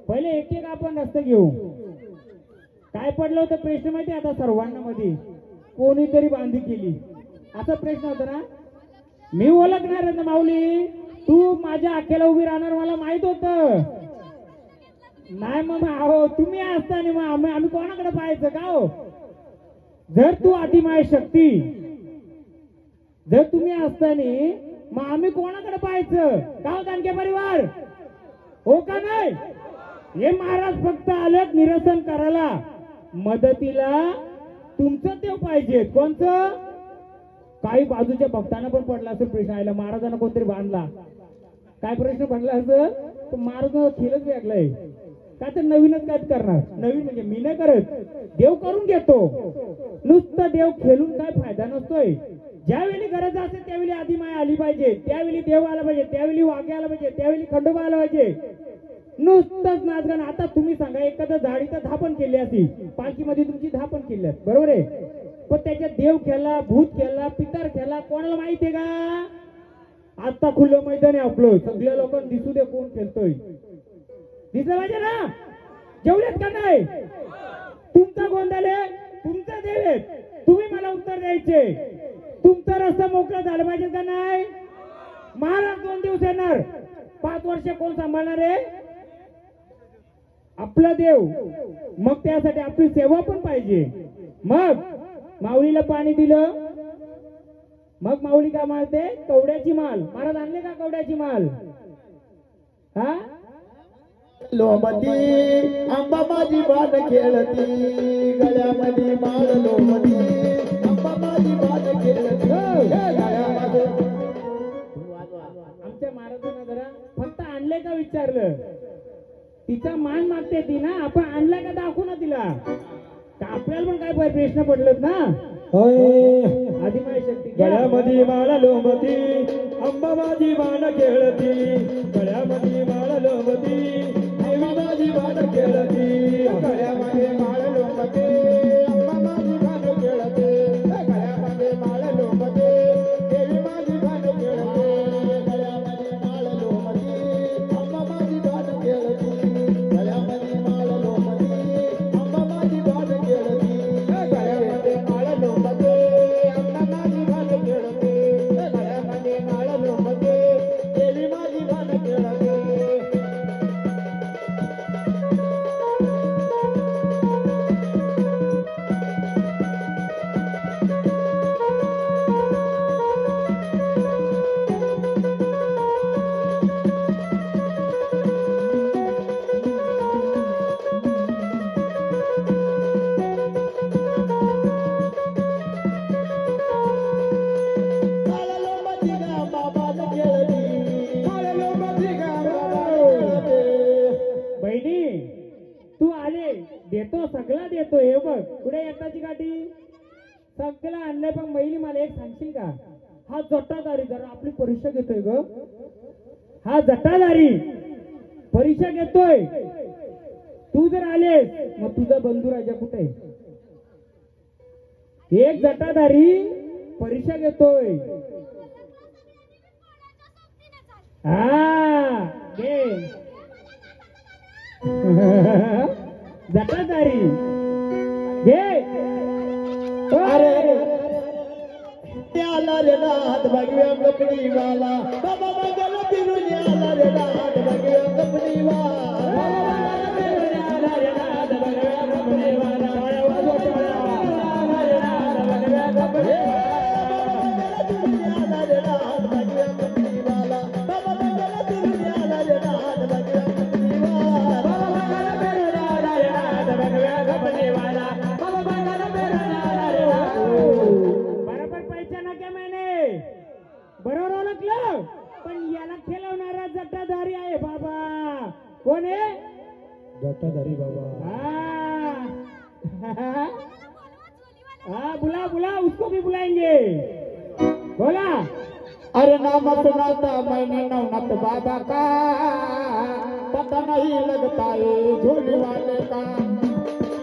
पहिले एक एक आपण रस्ते घेऊ. काय पडलं होतं प्रश्न माहिती? आता सर्वांना मध्ये कोणीतरी बांधी केली, असा प्रश्न होता ना. मी ओळखणार ना माऊली, तू माझ्या आखेला उभी राहणार मला माहित होत नाही. मग अहो तुम्ही असताना मग आम्ही कोणाकडे पाहायचं का हो? जर तू आदिमाय शक्ती, जर तुम्ही असताना मग आम्ही कोणाकडे पाहायचं का हो? दानके परिवार हो का नाही? हे महाराज फक्त आलेत निरसन करायला, मदतीला तुमचं देव पाहिजे. कोणचं? काही बाजूच्या भक्तांना पण पडला असेल प्रश्न, आयला महाराजांना कोणतरी बांधला. काय प्रश्न पडला असं? तर महाराजांना खेळच वेगळंय काय, तर नवीनच काय करणार. नवीन म्हणजे मी नाही करत, देव करून घेतो. नुसतं देव खेळून काय फायदा नसतोय. ज्यावेळी गरज असेल त्यावेळी आदिमाय आली पाहिजे, त्यावेळी देव आला पाहिजे, त्यावेळी वाघे आला पाहिजे, त्यावेळी खंडोबा आला पाहिजे. नुसतंच नाचगाणं. आता तुम्ही सांगा, एखादं झाडीचं धापण केली असती, पालखीमध्ये तुमची धापण केली असती, बरोबर आहे. पण त्याच्यात देव केला, भूत केला, पितर केला, कोणाला माहितीये का? आता खुलं मैदान आहे आपलं, सगळ्या लोकांना दिसू दे कोण खेळतोय. दिसलं पाहिजे ना? जेवढेच का नाही? तुमचा गोंधळ आहे, तुमचा देव आहे, तुम्ही मला उत्तर द्यायचे. तुमचा रस्ता मोकळा झाला पाहिजे का नाही? महाराज 2 दिवस येणार, 5 वर्ष कोण सांभाळणार आहे? आपला देव. मग त्यासाठी आपली सेवा पण पाहिजे. मग माऊलीला पाणी दिलं, मग माऊली काय मारते? कवड्याची माल. महाराज आणले का कवड्याची माल? हा लोमती आंबा माझी बाण खेळती, गळ्यामध्ये माळ लोमती आंबा माझी बाण खेळती गळ्यामध्ये. आमच्या महाराजांना जरा फक्त आणले का विचारलं. तिचा मान मागते ती ना, आपण आणला का दाखवू ना तिला. का आपल्याला पण काय प्रश्न पडलेत ना. होय आदिमाय शक्ती गळ्यामध्ये माळ लोमती, अंबा माझी बाण खेळती, गळ्यामध्ये माळ लोमती, देवी माझी बाण खेळती. गळ्यामध्ये माळ लोमते आंबा माझी बाण खेळते, गळ्यामध्ये माळ लोमते देवी माझी बाण खेळते. गळ्यामध्ये माळ लोमते आंबा माझी बाण खेळती, गळ्यामध्ये माळ लोमते आंबा माझी बाण खेळती. गळ्यामध्ये माळ लोमते तुला सगळा देतोय. हे बघ पुढे येताची गाठी सगळं आणलंय. पण महिली मला एक सांगशील का, हा जटाधारी जरा आपली परीक्षा घेतोय ग. हा जटाधारी परीक्षा घेतोय. तू जर आलेस मग तुझा बंधू राजा कुठे आहे? एक जटाधारी परीक्षा घेतोय. हा घे जटाधारी घे. अरे आला रे नाथ भगव्या कपडीवाला बाबा बघायला फिरून आला रे नाथ भगव्या कपडीवाला बरोबर पैसा क्या मैंने बरोबर ओळखलं. पण याला खेळवणारा जटाधारी आहे बाबा. कोण आहे? जटाधारी बाबा. हाँ बुला बुला उसको भी बुलाएंगे. बोला. अरे नाम सुनाता मैंने नवनाथ बाबा का पता नहीं लगता है झोली वाले का.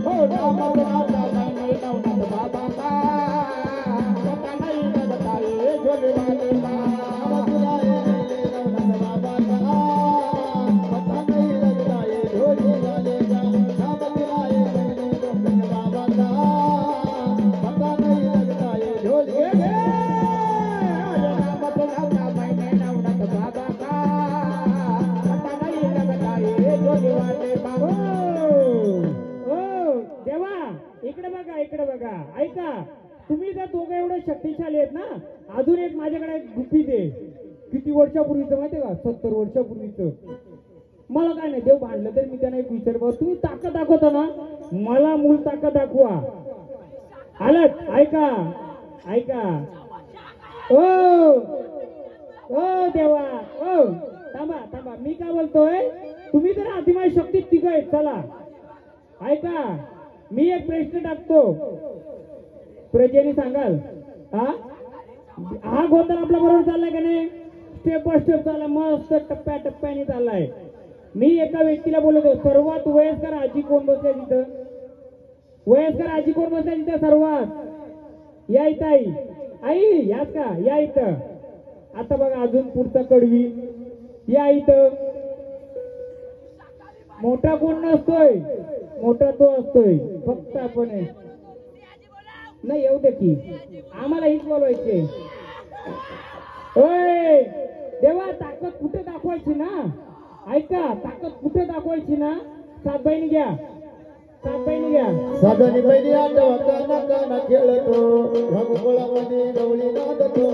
हो नाम सुनाता मैंने नवनाथ बाबा का पता नहीं लगता है झोली वाले का. नवनाथ बाबा का पता नहीं लगता है झोली वाले का. नाम सुनाए मैंने नवनाथ बाबा का पता नहीं लगता है झोली वाले का. देवा इकडे बघा इकडे बघा. ऐका तुम्ही जर दोघं एवढं शक्तिशाली आहेत ना, अजून एक माझ्याकडे एक गुपित आहे. किती वर्षापूर्वीचं माहितीये का? 70 वर्षापूर्वीचं. मला काय नाही, देव भांडलं तर मी त्यांना एक विचार बघ, तुम्ही ताकद दाखवता ना, मला मूळ ताकद दाखवा. आलत ऐका ऐका. ओ ओ देवा ओ थांबा थांबा. मी काय बोलतोय, तुम्ही तर आदिमाय शक्तीत तिघ आहेत. चला ऐका, मी एक प्रश्न टाकतो, प्रजेने सांगाल. हा गोंधळ आपल्या बरोबर चाललाय का नाही? स्टेप बाय स्टेप चाललाय, मस्त टप्प्या टप्प्याने चाललाय. मी एका व्यक्तीला बोलतो, सर्वात वयस्कर आजी कोण बसते तिथं? वयस्कर आजी कोण बसते तिथं सर्वात? या इथं आई. आई यात का? या इथं. आता बघा अजून पुढचा कडवी. या इथं. मोठा कोण नसतोय, मोठा तो असतोय, फक्त आपण आहे. नाही येऊ दे की, आम्हाला हीच बोलवायचे. ओय देवा, ताकद कुठे दाखवायची ना? ऐका, ताकद कुठे दाखवायची ना? सातबाईने घ्या, सातबाईने घ्या. साधनी पहिली आठवा काना काना खेळतो घगुकुळामध्ये गवळी नांदतो.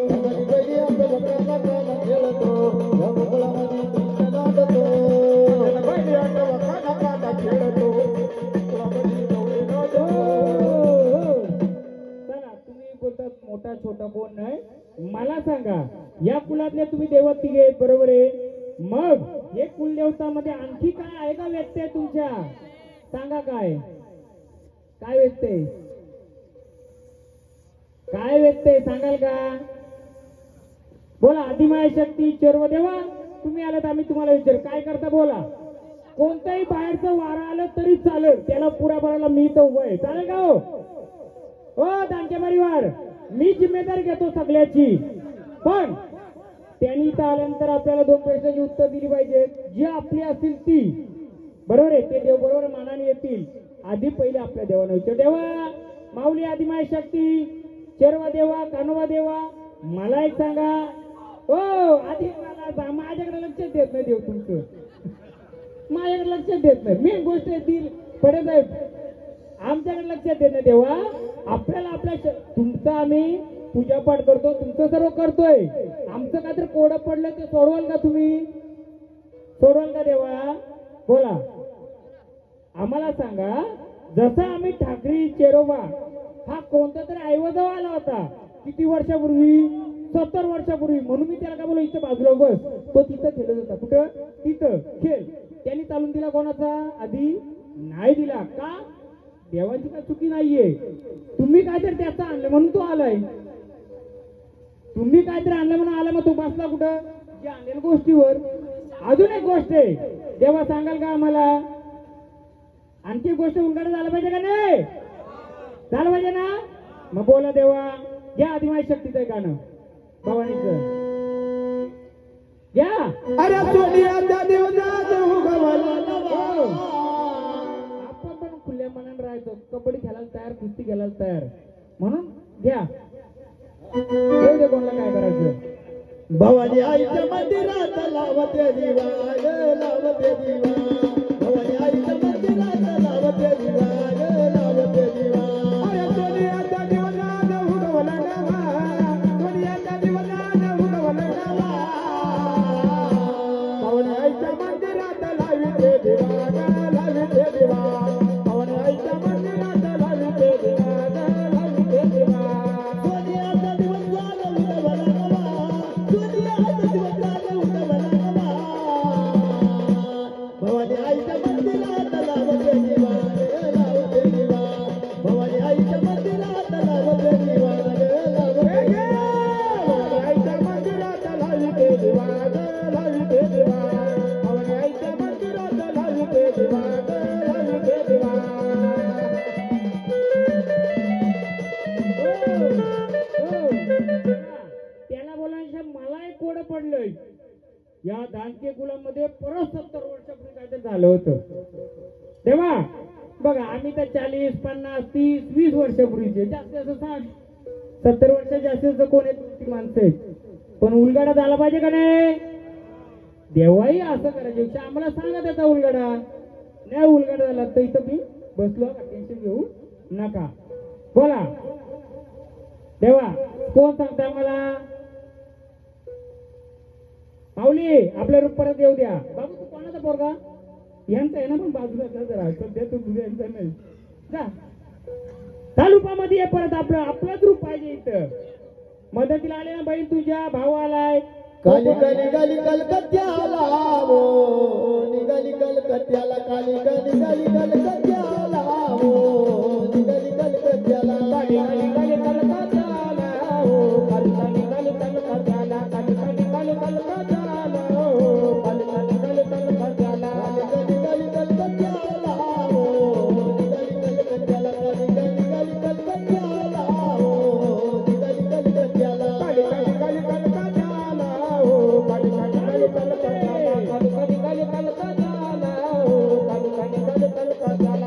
साधनी पहिली आठवा काना काना खेळतो घगुकुळामध्ये कृष्ण नांदतो. साधनी पहिली आठवा काना काना खेळतो घगुकुळामध्ये गवळी नांदतो. चला तुम्ही बोलतात मोठा छोटा कोण नाही, मला सांगा या कुलातले तुम्ही देवत तिघे आहेत, बरोबर आहे? मग हे कुलदेवतामध्ये आणखी काय आहे का व्यक्ती आहे तुमच्या? सांगा काय काय व्यक्ती, काय व्यक्ती सांगाल का? बोला. आदिमाय शक्ती चर्व देवा, तुम्ही आलात, आम्ही तुम्हाला विचार काय करता बोला. कोणताही बाहेरचं वारा आलं तरी चालेल, त्याला पुरा भरायला मी तर उभं आहे. चालेल का? हो दांडके परिवार, मी जिम्मेदारी घेतो सगळ्याची. पण त्यांनी इथं आल्यानंतर आपल्याला 2 प्रश्नाची उत्तर दिली पाहिजेत, जी आपली असतील ती. बरोबर आहे? ते देव बरोबर मानाने येतील. आधी पहिले आपल्या देवानं विचार. देवा माऊली आदिमाय शक्ती चर्वा देवा कानोबा देवा, मला एक सांगा. हो आधी मला माझ्याकडे लक्षात देत नाही देव तुमचं, माझ्याकडे लक्षात देत नाही. मेन गोष्ट येतील पडे साहेब, आमच्याकडे लक्षात देत नाही. देवा आपल्याला आपल्या तुमचं आम्ही पूजापाठ करतो, तुमचं सर्व करतोय. आमचं काय तर कोडं पडलं ते सोडवाल का तुम्ही? सोडवाल का देवा? बोला. आम्हाला सांगा, जसा आम्ही ठाकरी चेरोबा हा कोणता तरी ऐवजावा आला होता किती वर्षापूर्वी? 70 वर्षापूर्वी. म्हणून मी त्याला काय बोलू, इथं बाजूला बस. तो तिथं खेळत होता. कुठं? तिथं खेळ. त्यांनी चालून दिला कोणाचा? आधी नाही दिला का? देवाची काय चुकी नाहीये. तुम्ही काहीतरी त्याचं आणलं म्हणून तो आलाय. तुम्ही काहीतरी आणलं म्हणून आला, मग तो बसला कुठं? जे आणलेल्या गोष्टीवर. अजून एक गोष्ट आहे, देवा सांगाल का आम्हाला? आणखी गोष्ट उलगडा झाला पाहिजे का नाही? झालं पाहिजे ना? मग बोला देवा. घ्या आदिमाई शक्तीचं गाणं भवानीचं घ्या. अरे सोनियाच्या दिवसात उगवला आपण पण खुल्या मनानं राहायचो. कबड्डी खेळायला तयार, कुस्ती खेळायला तयार. म्हणून घ्या. येऊ दे कोणाला काय करायचं. भवानी आईच्या मंदिरात लावते दिवा ग लावते दिवा. भवानी आईच्या मंदिरात लावते दिवा ग लावते दिवा. अरे सोनियाच्या दिवसात उगवला नवा, सोनियाच्या दिवसात उगवला नवा. भवानी आईच्या मंदिरात लावते दिवा ग लावते दिवा. भवानी आईच्या मंदिरात लावते दिवा ग लावते दिवा. सोनियाच्या दिवसात उगवला नवा, सोनियाच्या दिवसात उगवला नवा. भवानी आईच्या मंदिरात लावते दिवा ग लावते दिवा. भवानी आईच्या मंदिरात लावते दिवा ग लावते दिवा. भवानी आईच्या मंदिरात लावते दिवा ग लावते दिवा. भवानी आईच्या मंदिरात लावते दिवा ग लावते दिवा. त्याला बोलायचं मला एक कोड पडलंय. या दानके कुलामध्ये परत 70 वर्षापूर्वी काहीतरी झालं होतं. तेव्हा बघा आम्ही तर 40, 50, 30, 20 वर्षापूर्वीचे, जास्त असं 60, 70 वर्ष जास्त कोण आहेत ती माणसं आहेत. पण उलगडा झाला पाहिजे का नाही? देवाही असं करायचं. आम्हाला सांगा त्याचा उलगडा. नाही उलगडा झाला तर इथं मी बसलो, टेन्शन घेऊ नका. बोला देवा. कोण सांगता मला? माऊली आपल्या रूप परत येऊ द्या. बाबू तू कोणाचा पोरगा? यांचा आहे ना, पण बाजूला जरा सध्या तू तुझ्या यांचा नाही. जा तालुकामध्ये ये परत. आपलाच रूप पाहिजे इथं. मदतीला आले ना बहीण, तुझ्या भाऊ आलाय. कालिका निघाली कलकत्त्याला हो, निघाली कलकत्त्याला. कालिका निघाली कलकत्त्याला हो, निघाली कलकत्त्याला. कालिका निघाली कलकत्त्याला हो, कालिका निघाली कलकत्त्याला. कालिका निघाली कलकत्त्याला हो, कालिका निघाली कलकत्त्याला. कालिका निघाली कलकत्त्याला हो, निघाली कलकत्त्याला. कालिका निघाली कलकत्त्याला हो, निघाली कलकत्त्याला. कालिका निघाली कलकत्त्याला हो, कालिका निघाली कलकत्त्याला. कालिका निघाली कलकत्त्याला हो, कालिका निघाली कलकत्त्याला.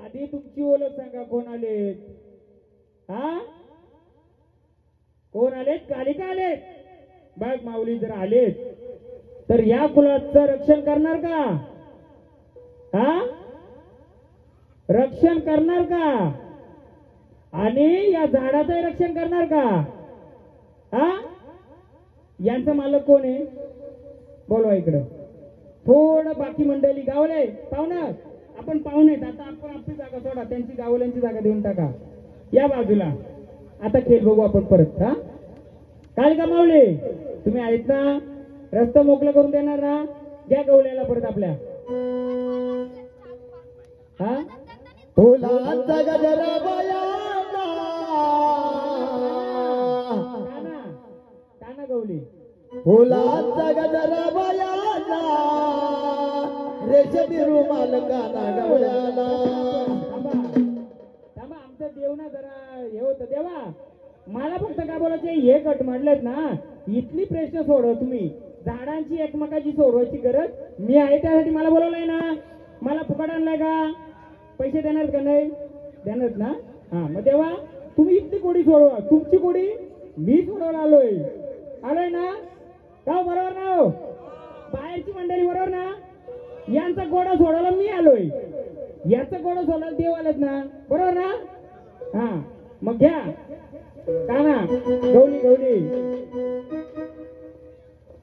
आधी तुमची ओळख सांगा. कोण आलेत? हा कोण आलेत? कालिका आलेत. बघ माऊली जर आलेत तर या कुलाचं रक्षण करणार का? हा रक्षण करणार का? आणि या झाडाचंही रक्षण करणार का? हा यांचं मालक कोण आहे? बोलवा इकडं. थोडं बाकी मंडळी गावले पाहुणं. आपण पाहुणे आता आपण आपली जागा सोडा, त्यांची गावल्यांची जागा देऊन टाका. या बाजूला आता खेळ बघू आपण परत. हा कालिका माऊली तुम्ही आहेत ना? रस्ता मोकळं करून देणार ना? घ्या गवल्याला परत आपल्या. हा फुलांचा गजरा बयाना, काना काना गवली. फुलांचा गजरा बयाना, रेशमी रुमाल काना गवळ्याला. थांबा थांबा, आमचं देव ना जरा हे होतं. देवा मला फक्त काय बोलायचे, हे गट मांडलेत ना, इथली प्रश्न सोडव तुम्ही. झाडांची एकमेकाची सोडवायची गरज मी आहे, त्यासाठी मला बोलवलंय ना. मला फुकट आणलाय का? पैसे देणार का? नाही देणार ना. हा मग देवा तुम्ही इथली कोडी सोडवा. तुमची कोडी मी सोडवला आलोय ना. का बरोबर ना हो? बाहेरची मंडळी बरोबर ना. यांचा गोडा सोडायला मी आलोय, याचा गोडा सोडायला देव आलेत ना. बरोबर ना. हा मग घ्या काना गवली गवली.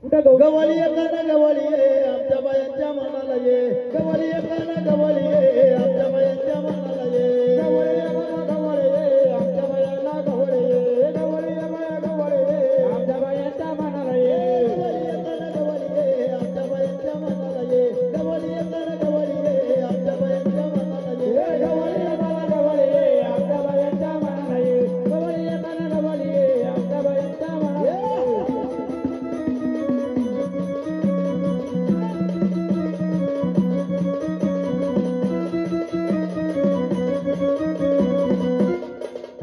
कुठं कुठं गहू गवळी एकानं गवळी ये आमच्या बायांच्या मनाला ये गवळी एकानं गवळी ये आमच्या बायांच्या मनाला ये गवळी एकानं गवळी ये आमच्या बायांना गवळी ये गवळी एकानं गवळी ये आमच्या बायांच्या मनाला ये गवळी एकानं गवळी ये आमच्या बायांच्या मनाला ये गवळी एकानं गवळी ये आमच्या बायांच्या मनाला ये गवळी एकानं गवळी ये आमच्या बायांच्या मनाला ये गवळी एकानं गवळी ये आमच्या बायांच्या मनाला ये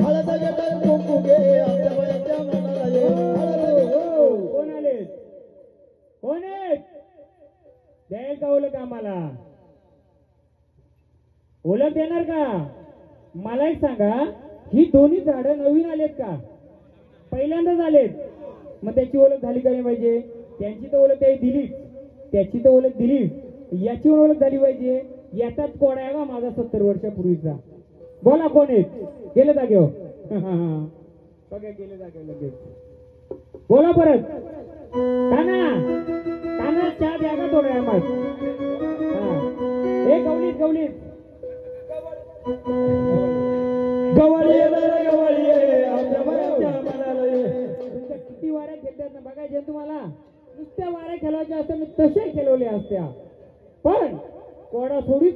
हळद घेतात कुंकू घे आमच्या बायांच्या मनाला ये हळद घे कोण आले कोण आहेत द्याल का ओळख आम्हाला ओळख देणार का मला एक सांगा ही दोन्ही झाडं नवीन आलेत का पहिल्यांदाच आलेत मग त्याची ओळख झाली का नाही पाहिजे त्यांची तर ओळख त्याही दिलीच त्याची तर ओळख दिलीच याची ओळख झाली पाहिजे याचाच कोड आहे का माझा 70 वर्षापूर्वीचा बोला कोण आहेत गेले जागेवर बघा गेले जागेवर लगेच बोला परत काना काना चहा द्या का थोड्या मग हे गवलीत गवलीत गवळी ये रे गवळी ये आमच्या बायांच्या मनाला ये तुमच्या किती वाऱ्या खेळतात ना बघायचे तुम्हाला नुसत्या वाऱ्या खेळवायच्या असत्या मी तसे खेळवले असत्या पण कोडा थोडीच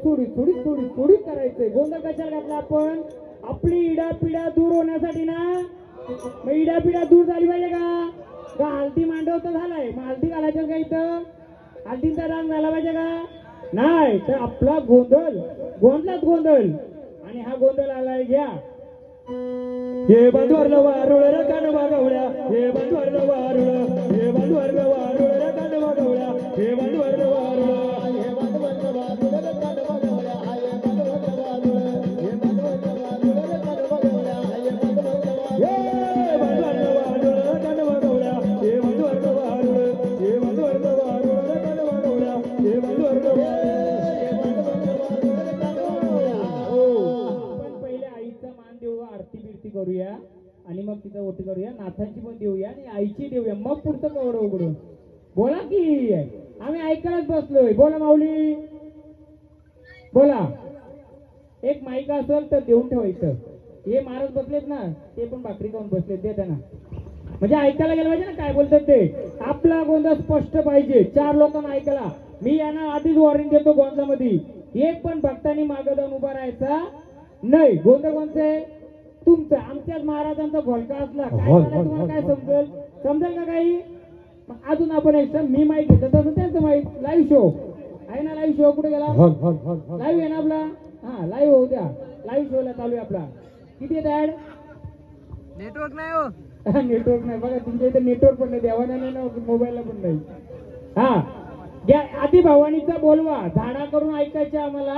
करायचंय गोंधळ कशाला घातला आपण आपली इडापिडा दूर होण्यासाठी ना मग इडापिडा दूर झाली पाहिजे का हल्दी मांडव तर झालाय मग हल्दी घालायचं का इथं हल्दीचा डाग झाला पाहिजे का नाही तर आपला गोंधळात गोंधळ आणि हा गोंधळ आलाय घ्या हे बंधुरलं वारुळ रे कानवा गवळ्या हे बंधुरलं वारुळ हे बंधुरलं वारुळ रे कानवा गवळ्या हे बंधुरलं वारुळ हे बंधुवर्ण वारुळ रे कानवा गवळ्या हे बंधुवर्ण वारुळ हे बंधुवर्ण वारुळ रे कानवा गवळ्या हे बंधुवर्ण वारुळ हे बंधुरलं वारुळ रे कानवा गवळ्या हे बंधुरलं वारुळ हे बंधुरलं वारुळ रे कानवा गवळ्या हे बंधुरलं आपण पहिले आईचा मान देऊ आरती बिरती करूया आणि मग तिचा ओटी करूया नाथांची पण देऊया आणि आईची देऊया मग पुढचं कवड उघडून बोला की आम्ही ऐकायलाच बसलोय बोला माऊली बोला एक माईक असेल तर देऊन ठेवायचं हे महाराज बसलेत ना ते पण भाकरी खाऊन बसलेत दे त्यांना म्हणजे ऐकायला गेलं पाहिजे ना काय बोलतात ते आपला गोंधळ स्पष्ट पाहिजे 4 लोकांना ऐकायला मी यांना आधीच वॉर्निंग देतो गोंधळामध्ये एक पण भक्तांनी मागं जाऊन उभा राहायचा नाही गोंधळ कोणते तुमचं आमच्याच महाराजांचा घोलका असला काय झालं तुम्हाला काय समजेल का काही मग अजून आपण एक मी माईक घेतो तसं त्यांचं माईक लाईव्ह शो आहे ना लाईव्ह शो कुठे गेला लाईव्ह आहे ना आपला हा लाईव्ह होऊ द्या लाईव्ह शोला चालू आहे आपला किती येत ऍड नेटवर्क नाही हो नेटवर्क नाही बघा तुमच्या इथे नेटवर्क पण नाही देवाना नाही ना मोबाईलला पण नाही हा घ्या आधी भवानीचा बोलवा झाडा करून ऐकायचे आम्हाला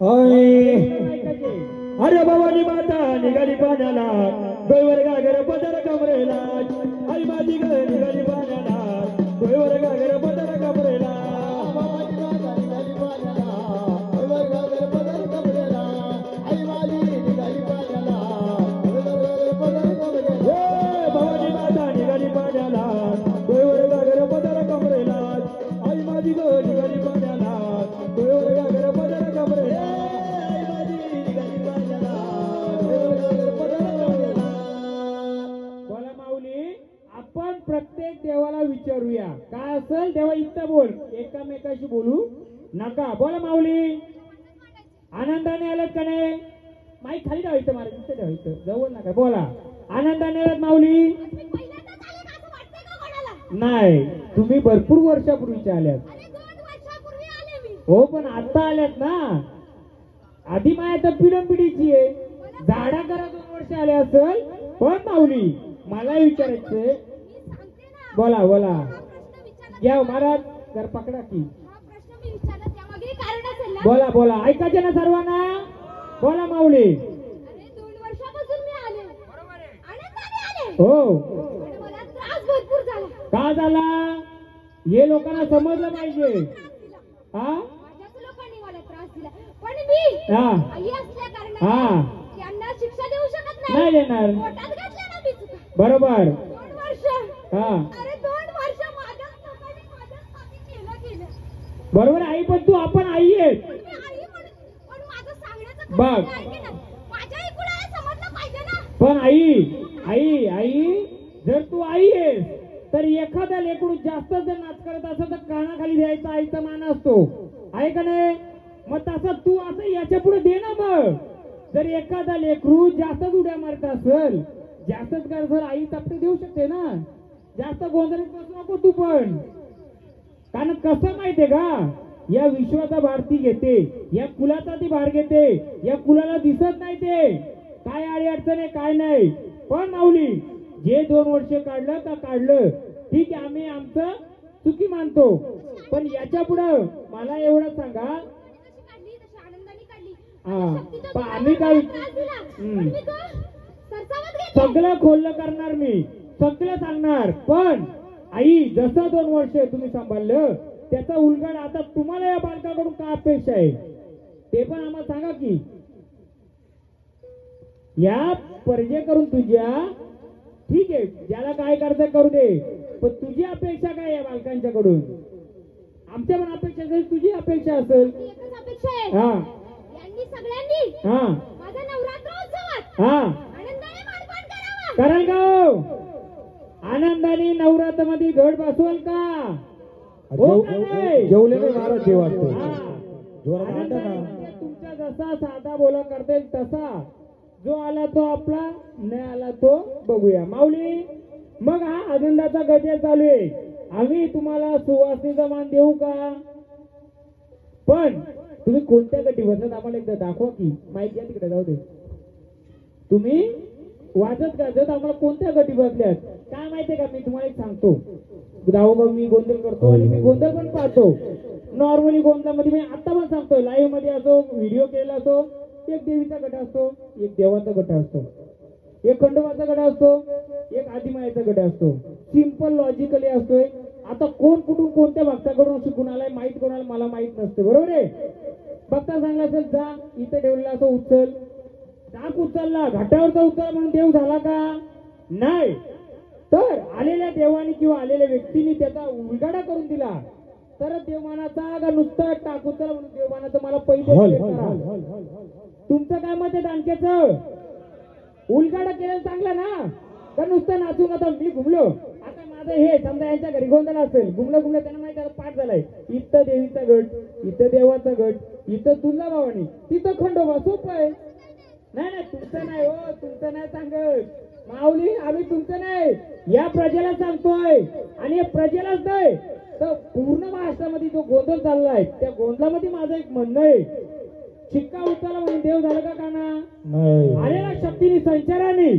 ऐकायचे अरे भवानी माता निघाली पाण्याला डोईवर गागर पदर कमरेला आई माझी ग निघाली पाण्याला डोईवर गागर पदर कमरेला भवानी माता निघाली पाण्याला डोईवर गागर पदर कमरेला आई माझी ग निघाली पाण्याला डोईवर गागर पदर कमरेला बोला माऊली आपण प्रत्येक देवाला विचारूया काय असेल तेव्हा इथं बोल एकामेकाशी बोलू नका बोला माऊली आनंदाने आलात का नाही माईक खाली ठेवायचं मला तिथं ठेवायचं जवळ नका बोला आनंदाने आलात माऊली नाही तुम्ही भरपूर वर्षापूर्वीच्या आल्यात हो पण आता आल्यात ना आधी माया तर पिढीची आहे झाडा करा 2 वर्ष आले असेल पण माऊली मला विचारायचंय बोला बोला घ्या महाराज तर पकडा की बोला बोला ऐकायचे ना सर्वांना बोला माऊली 2 वर्षापासून मी आले आनंदाने आले हो पण मला त्रास भरपूर झाला का झाला हे लोकांना समजलं पाहिजे हा माझ्याच लोकांनी मला त्रास दिला पण मी हा आई असल्या हा. कारणाने त्यांना शिक्षा देऊ शकत नाही देणार पोटात घातल्या ना मी चुका बरोबर 2 वर्ष हा अरे 2 वर्ष माझ्याच बरोबर आहे आई, पण तू आपण आई आहे. पण मी आई पण माझं सांगण्याचं बघ. खरं आहे की नाही? माझ्या ऐकून समजलं पाहिजे ना. पण आई आई जर तू आई आहेस तर एखाद्या लेकरू जास्त जर नाच करत असेल तर कानाखाली द्यायचा आईचा मान असतो, आहे का नाही? मग तसं तू असं याच्या पुढे दे ना. मग जर एखादा लेकरू जास्तच उड्या मारत असेल, जास्तच कर सर, आई चपटे देऊ शकते ना. जास्त गोंधळीत बसू नको तू पण. कारण कसं माहितीये का, या विश्वाचा भार ती घेते, या कुलाचा ती भार घेते, या कुलाला दिसत नाही ते काय अडी अडचण आहे काय नाही. पण माऊली जे 2 वर्ष काढलं तर काढलं, ठीक आहे, आम्ही आमचं चुकी मानतो. पण याच्या पुढं मला एवढं सांगा, कशी काढली तशी आनंदाने काढली. हा, शक्तीच्या पण जोरावर आम्ही काय मला त्रास दिला. पण मी तो सरसावत घेतला. सगळं खोललं करणार, मी सगळं सांगणार. पण आई जसं 2 वर्ष तुम्ही सांभाळलं त्याचा उलगड आता तुम्हाला या बालकाकडून काय अपेक्षा आहे ते पण आम्हाला सांगा की. या पर्जे करून तुझ्या, ठीक आहे, ज्याला काय करायचं करू दे, पण तुझी अपेक्षा काय या बालकांच्याकडून? आमच्या पण अपेक्षा असेल, तुझी अपेक्षा असेल. ती एकच अपेक्षा आहे. हा यांनी सगळ्यांनी हा माझा नवरात्रोत्सवात हा आनंदाने मानपान करावा. कराल का हो? आनंदाने नवरात्र मध्ये घट बसवाल का? हो का नाही? जेवले नाही महाराज ते वाटतं. हा. जोरात आणता आनंदाने ना. म्हणजे तुमचा जसा साधा बोला करता येईल तसा, जो आला तो आपला, नाही आला तो बघूया. माऊली मग हा आनंदाचा गजर चालू आहे. आम्ही तुम्हाला सुवासनीचा मान देऊ का? पण तुम्ही कोणत्या गटी बसत आम्हाला एकदा दाखवा की. माहिती घ्या तिकडे, जाऊ दे. तुम्ही वाजत गाजत आम्हाला कोणत्या गटी बसल्यात काय माहितीये का? मी तुम्हाला एक सांगतो, गावोगाव मी गोंधळ करतो आणि मी गोंधळ पण पाहतो. नॉर्मली गोंधळामध्ये मी आता पण सांगतो, लाईव्ह मध्ये असो, व्हिडिओ केला असो, एक देवीचा गट असतो, एक देवाचा गट असतो, एक खंडोबाचा गट असतो, एक आदिमायेचा गट असतो. सिंपल लॉजिकली असतोय. आता कोण कुठून कोणत्या भक्ताकडून शिकून आलाय माहित कोणाला, मला माहित नसते, बरोबर आहे? भक्ता सांगला असेल जा इथे ठेवलेला असं उचल, टाक उचलला, घाटावरचा उचल म्हणून देव झाला का? नाही. तर आलेल्या देवानी किंवा आलेल्या व्यक्तीने त्याचा उलगाडा करून दिला तर देवमानाचा का नुसतं टाक उचल म्हणून देवमानाचं मला पहिले हॉल clear हॉल करा. Hall hall hall hall. तुमचं काय मत आहे दानकेचं? उलगाडा केलेलं चांगलं ना, का नुसतं नाचून आता मी घुमलो, आता माझं हे समजा यांच्या घरी गोंधळ असेल, घुमलं त्यांना माहिती आता पाठ झालाय, इथं देवीचा गट, इथं देवाचा गट, इथं तुळजा भवानी, तिथं खंडोबा, सोपं आहे. नाही नाही तुमचं नाही हो, तुमचं नाही सांगत माऊली, आम्ही तुमचं नाही, या प्रजेला सांगतोय. आणि या प्रजेलाच नाही तर पूर्ण महाराष्ट्रामध्ये जो गोंधळ चाललाय त्या गोंधळामध्ये माझं एक म्हणणं आहे, शिक्का उचलला म्हणून देव झालं का काना? नाही. आलेल्या शक्तीने संचाराने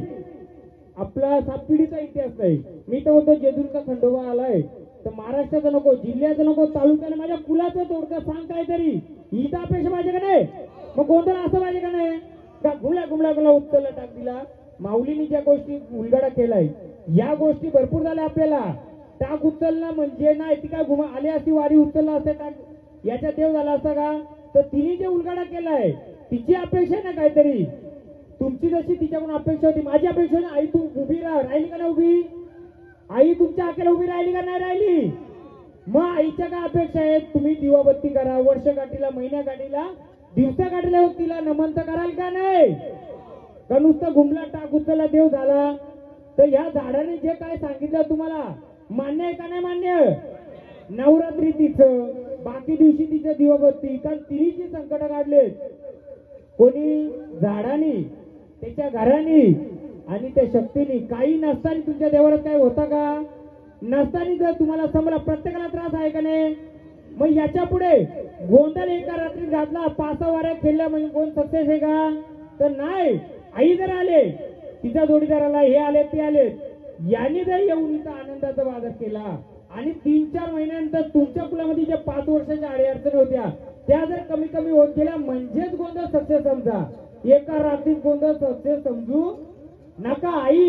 आपला 7 पिढीचा इतिहास नाही. मी तर म्हणतो जेजुरीचा खंडोबा आलाय तर महाराष्ट्राचा नको, जिल्ह्याचं नको, तालुक्याला माझ्या कुलाचं तोडकं सांग काहीतरी. ही तर अपेक्षा पाहिजे का नाही? मग गोंधळ असं पाहिजे का नाही? का गुमला गुमला गुला उत्तरला टाक दिला. माऊलीने ज्या गोष्टी उलगडा केलाय या गोष्टी भरपूर झाल्या आपल्याला. टाक उचलणं म्हणजे नाही, ती काय घुमा आली असती वारी उचलला असते टाक, याच्या देव झाला असता का? तर तिने जे उलगडा केलाय तिची अपेक्षा ना काहीतरी. तुमची जशी तिच्याकडून अपेक्षा होती, माझी अपेक्षा ना, आई तू उभी राहिली का नाही उभी? आई तुमच्या आकेला उभी राहिली का नाही राहिली? मग आईच्या काय अपेक्षा आहेत? तुम्ही दिवाबत्ती करा, वर्ष काठीला, महिन्या काठीला, दिवसा काठीला तिला नमन तर कराल का नाही? का नुसतं घुमला टाक उचलला देव झाला? तर ह्या झाडाने जे काय सांगितलं तुम्हाला मान्य आहे का नाही मान्य? नवरात्री तिचं, बाकी दिवशी तिचं दिवाबत्ती, कारण तिने जी संकट काढलेत, कोणी झाडानी, त्याच्या घरानी आणि त्या शक्तीने, काही नसताना तुमच्या देवारात काय होता का? नसताना जर तुम्हाला समजा प्रत्येकाला त्रास आहे का नाही? मग याच्या पुढे गोंधळ एका रात्रीत घातला, 5 वाऱ्या खेळल्या म्हणजे कोण सक्सेस आहे का? तर नाही. आई जर आले, तिच्या जोडीदाराला हे आले ते आले, यांनी जर येऊन इथं आनंदाचा बाजार केला आणि 3-4 महिन्यानंतर तुमच्या कुलामध्ये ज्या 5 वर्षाच्या अडचणी होत्या त्या जर कमी कमी होत गेल्या म्हणजेच गोंधळ सक्सेस समजा. एका रात्रीत गोंधळ सक्सेस समजू नका. आई